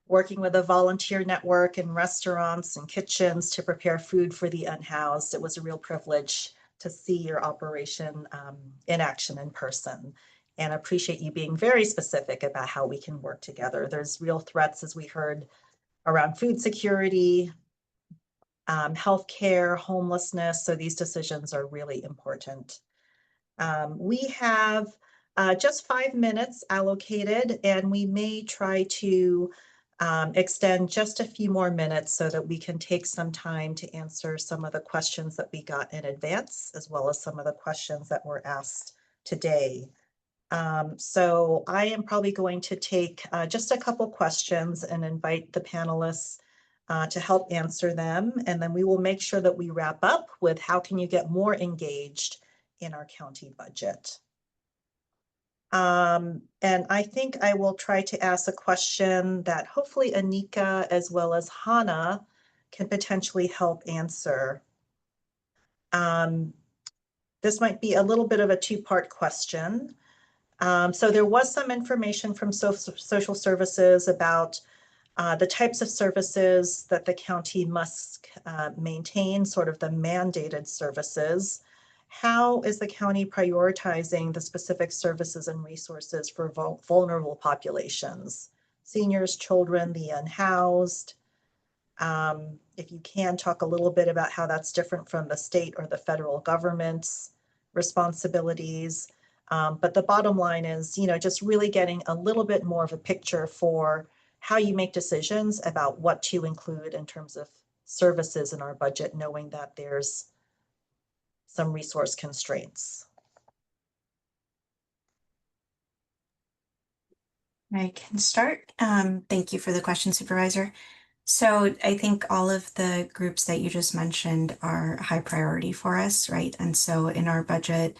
Speaker 1: working with a volunteer network and restaurants and kitchens to prepare food for the unhoused. It was a real privilege to see your operation in action in person. and appreciate you being very specific about how we can work together. There's real threats, as we heard, around food security, healthcare, homelessness. So these decisions are really important. We have just 5 minutes allocated, and we may try to extend just a few more minutes so that we can take some time to answer some of the questions that we got in advance, as well as some of the questions that were asked today. So I am probably going to take just a couple questions and invite the panelists to help answer them. And then we will make sure that we wrap up with how can you get more engaged in our county budget. And I think I will try to ask a question that hopefully Anika as well as Hannah can potentially help answer. This might be a little bit of a two-part question. So there was some information from social services about the types of services that the county must maintain, sort of the mandated services. How is the county prioritizing the specific services and resources for vulnerable populations, seniors, children, the unhoused? If you can talk a little bit about how that's different from the state or the federal government's responsibilities. But the bottom line is, just really getting a little bit more of a picture for how you make decisions about what to include in terms of services in our budget, knowing that there's some resource constraints.
Speaker 3: I can start. Thank you for the question, Supervisor. So I think all of the groups that you just mentioned are high priority for us, right? And so in our budget,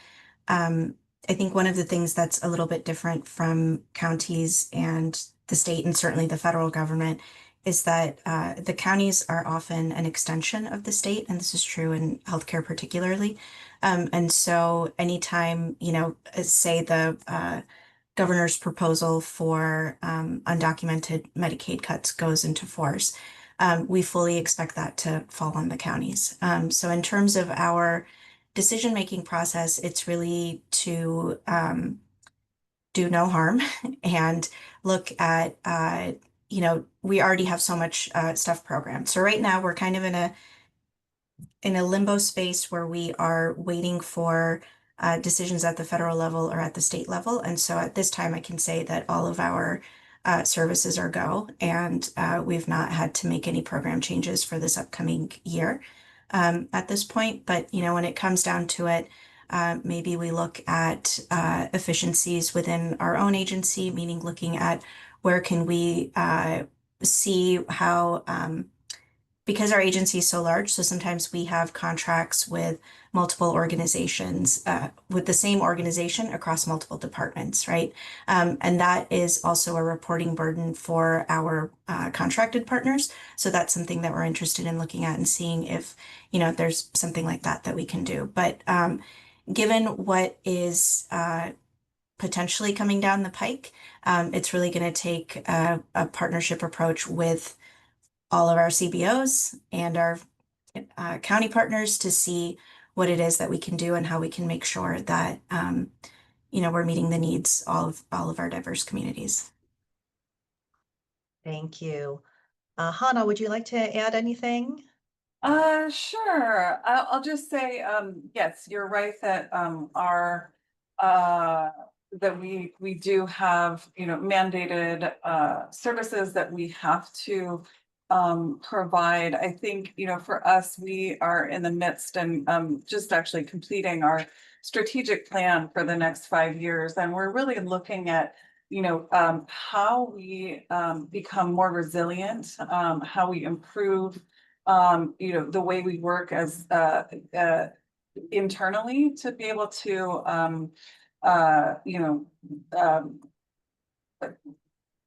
Speaker 3: I think one of the things that's a little bit different from counties and the state and certainly the federal government is that the counties are often an extension of the state, and this is true in healthcare particularly. And so anytime, say the governor's proposal for undocumented Medicaid cuts goes into force, we fully expect that to fall on the counties. So in terms of our decision-making process, it's really to do no harm and look at, we already have so much stuff programmed. So right now we're kind of in a limbo space where we are waiting for decisions at the federal level or at the state level. And so at this time, I can say that all of our services are go, and we've not had to make any program changes for this upcoming year at this point. But, when it comes down to it, maybe we look at efficiencies within our own agency, meaning looking at where can we see how because our agency is so large, so sometimes we have contracts with multiple organizations, with the same organization across multiple departments, right? And that is also a reporting burden for our contracted partners. So that's something that we're interested in looking at and seeing if, there's something like that we can do. But given what is potentially coming down the pike, it's really going to take a partnership approach with all of our CBOs and our county partners to see what it is that we can do and how we can make sure that we're meeting the needs of all of our diverse communities.
Speaker 1: Thank you. Hannah, would you like to add anything?
Speaker 4: Sure. I'll just say, yes, you're right that that we do have, mandated services that we have to provide. I think, for us, we are in the midst and just actually completing our strategic plan for the next 5 years. And we're really looking at, how we become more resilient, how we improve, the way we work as internally to be able to,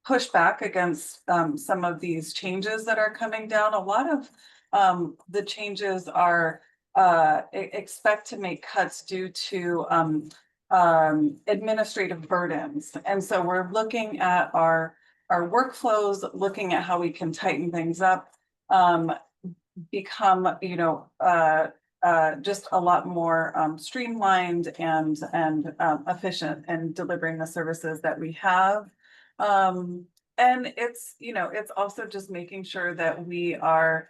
Speaker 4: push back against some of these changes that are coming down. A lot of the changes are expect to make cuts due to administrative burdens. And so we're looking at our workflows, looking at how we can tighten things up, become, just a lot more streamlined and efficient in delivering the services that we have. And it's, you know, it's also just making sure that we are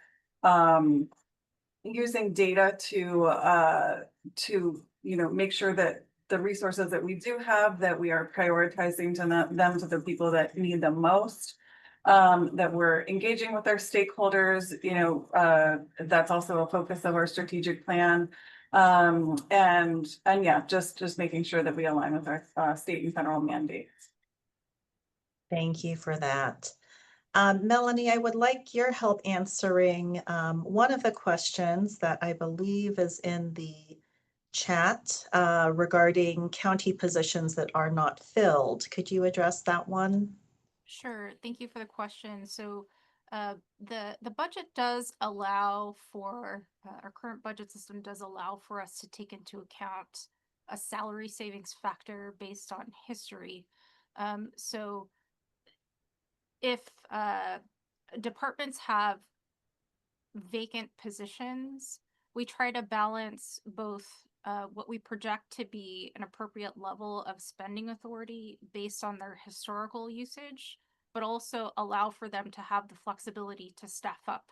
Speaker 4: using data to, you know, make sure that the resources that we do have, that we are prioritizing them to the people that need them most. That we're engaging with our stakeholders, you know, that's also a focus of our strategic plan. And yeah, just making sure that we align with our state and federal mandates.
Speaker 1: Thank you for that. Melanie, I would like your help answering one of the questions that I believe is in the chat regarding county positions that are not filled. Could you address that one?
Speaker 2: Sure. Thank you for the question. So the budget does allow for our current budget system does allow for us to take into account a salary savings factor based on history. So if departments have vacant positions, we try to balance both what we project to be an appropriate level of spending authority based on their historical usage, but also allow for them to have the flexibility to staff up.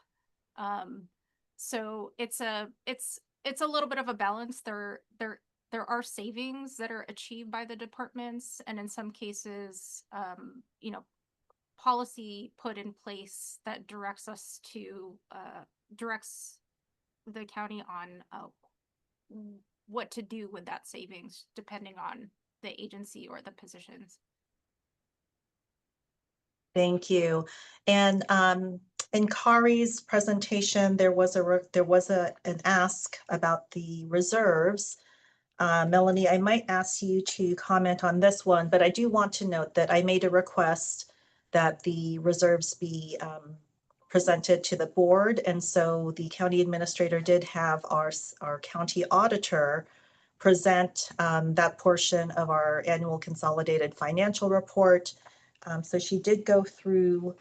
Speaker 2: So it's a little bit of a balance. There are savings that are achieved by the departments, and in some cases, you know, policy put in place that directs us to directs the county on what to do with that savings depending on the agency or the positions.
Speaker 1: Thank you. And in Kari's presentation, there was an ask about the reserves. Melanie, I might ask you to comment on this one, but I do want to note that I made a request that the reserves be presented to the board. And so the county administrator did have our county auditor present that portion of our annual consolidated financial report. So she did go through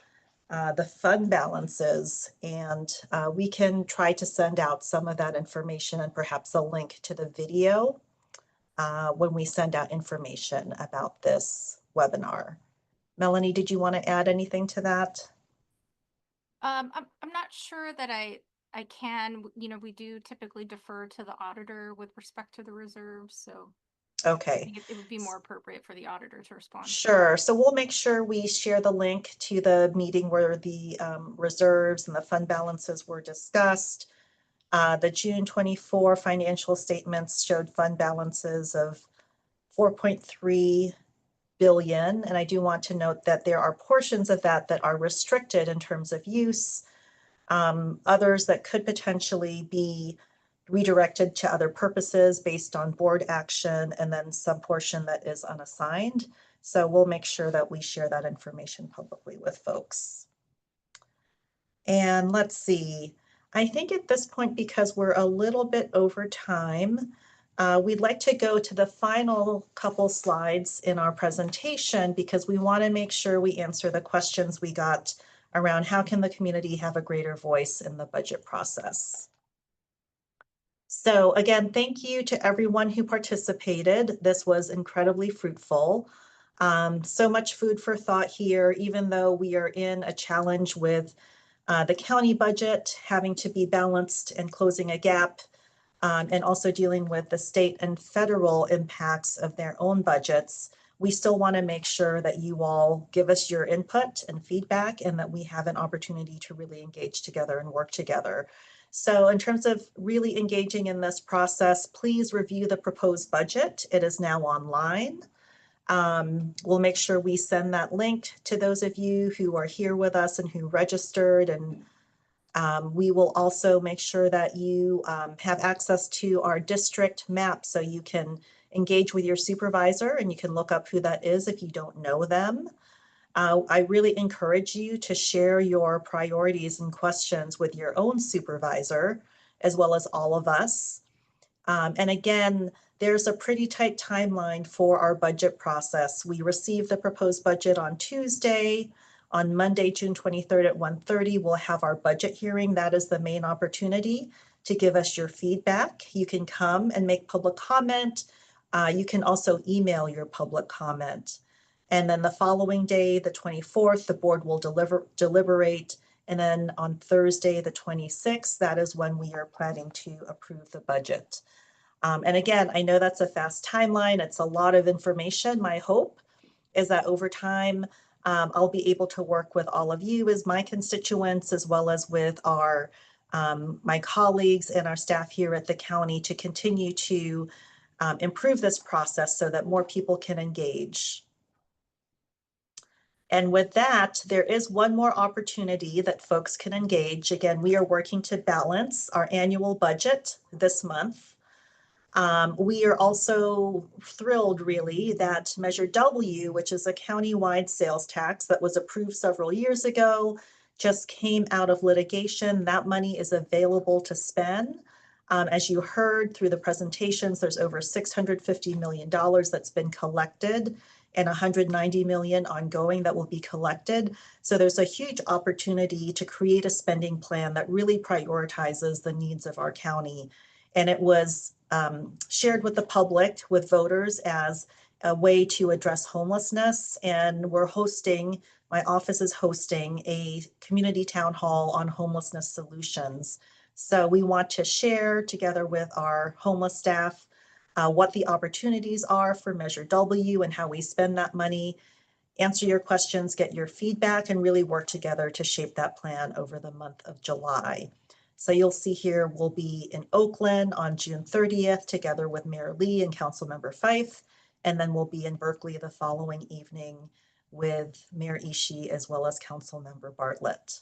Speaker 1: the fund balances, and we can try to send out some of that information and perhaps a link to the video when we send out information about this webinar. Melanie, did you want to add anything to that?
Speaker 2: I'm not sure that I can. You know, we do typically defer to the auditor with respect to the reserves, so I
Speaker 1: Okay,
Speaker 2: think it would be more appropriate for the auditor to respond.
Speaker 1: sure. So we'll make sure we share the link to the meeting where the reserves and the fund balances were discussed. The June 24 financial statements showed fund balances of 4.3 billion. And I do want to note that there are portions of that that are restricted in terms of use. Others that could potentially be redirected to other purposes based on board action, and then some portion that is unassigned. So we'll make sure that we share that information publicly with folks. And let's see, I think at this point, because we're a little bit over time, we'd like to go to the final couple slides in our presentation because we want to make sure we answer the questions we got around how can the community have a greater voice in the budget process. So again, thank you to everyone who participated. This was incredibly fruitful. So much food for thought here, even though we are in a challenge with the county budget having to be balanced and closing a gap, and also dealing with the state and federal impacts of their own budgets. We still want to make sure that you all give us your input and feedback, and that we have an opportunity to really engage together and work together. So in terms of really engaging in this process, please review the proposed budget. It is now online. We'll make sure we send that link to those of you who are here with us and who registered, and we will also make sure that you have access to our district map so you can engage with your supervisor and you can look up who that is if you don't know them. I really encourage you to share your priorities and questions with your own supervisor, as well as all of us. And again, there's a pretty tight timeline for our budget process. We received the proposed budget on Tuesday. On Monday, June 23rd at 1:30, we'll have our budget hearing. That is the main opportunity to give us your feedback. You can come and make public comment. You can also email your public comment. And then the following day, the 24th, the board will deliberate. And then on Thursday, the 26th, that is when we are planning to approve the budget. And again, I know that's a fast timeline. It's a lot of information. My hope is that over time, I'll be able to work with all of you as my constituents, as well as with our my colleagues and our staff here at the county to continue to improve this process so that more people can engage. And with that, there is one more opportunity that folks can engage. Again, we are working to balance our annual budget this month. We are also thrilled, really, that Measure W, which is a county-wide sales tax that was approved several years ago, just came out of litigation. That money is available to spend. As you heard through the presentations, there's over $650 million that's been collected and $190 million ongoing that will be collected. So there's a huge opportunity to create a spending plan that really prioritizes the needs of our county. And it was shared with the public, with voters, as a way to address homelessness. And my office is hosting a community town hall on homelessness solutions. So we want to share together with our homeless staff what the opportunities are for Measure W and how we spend that money, answer your questions, get your feedback, and really work together to shape that plan over the month of July. So you'll see here, we'll be in Oakland on June 30th, together with Mayor Lee and Councilmember Fife. And then we'll be in Berkeley the following evening with Mayor Ishii as well as Councilmember Bartlett.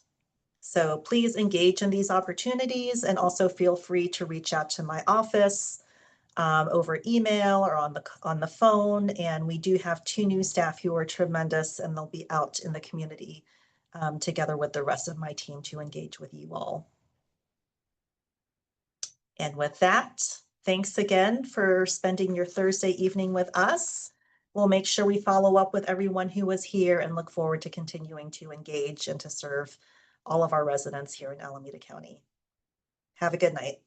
Speaker 1: So please engage in these opportunities, and also feel free to reach out to my office over email or on the phone. And we do have 2 new staff who are tremendous, and they'll be out in the community together with the rest of my team to engage with you all. And with that, thanks again for spending your Thursday evening with us. We'll make sure we follow up with everyone who was here and look forward to continuing to engage and to serve all of our residents here in Alameda County. Have a good night.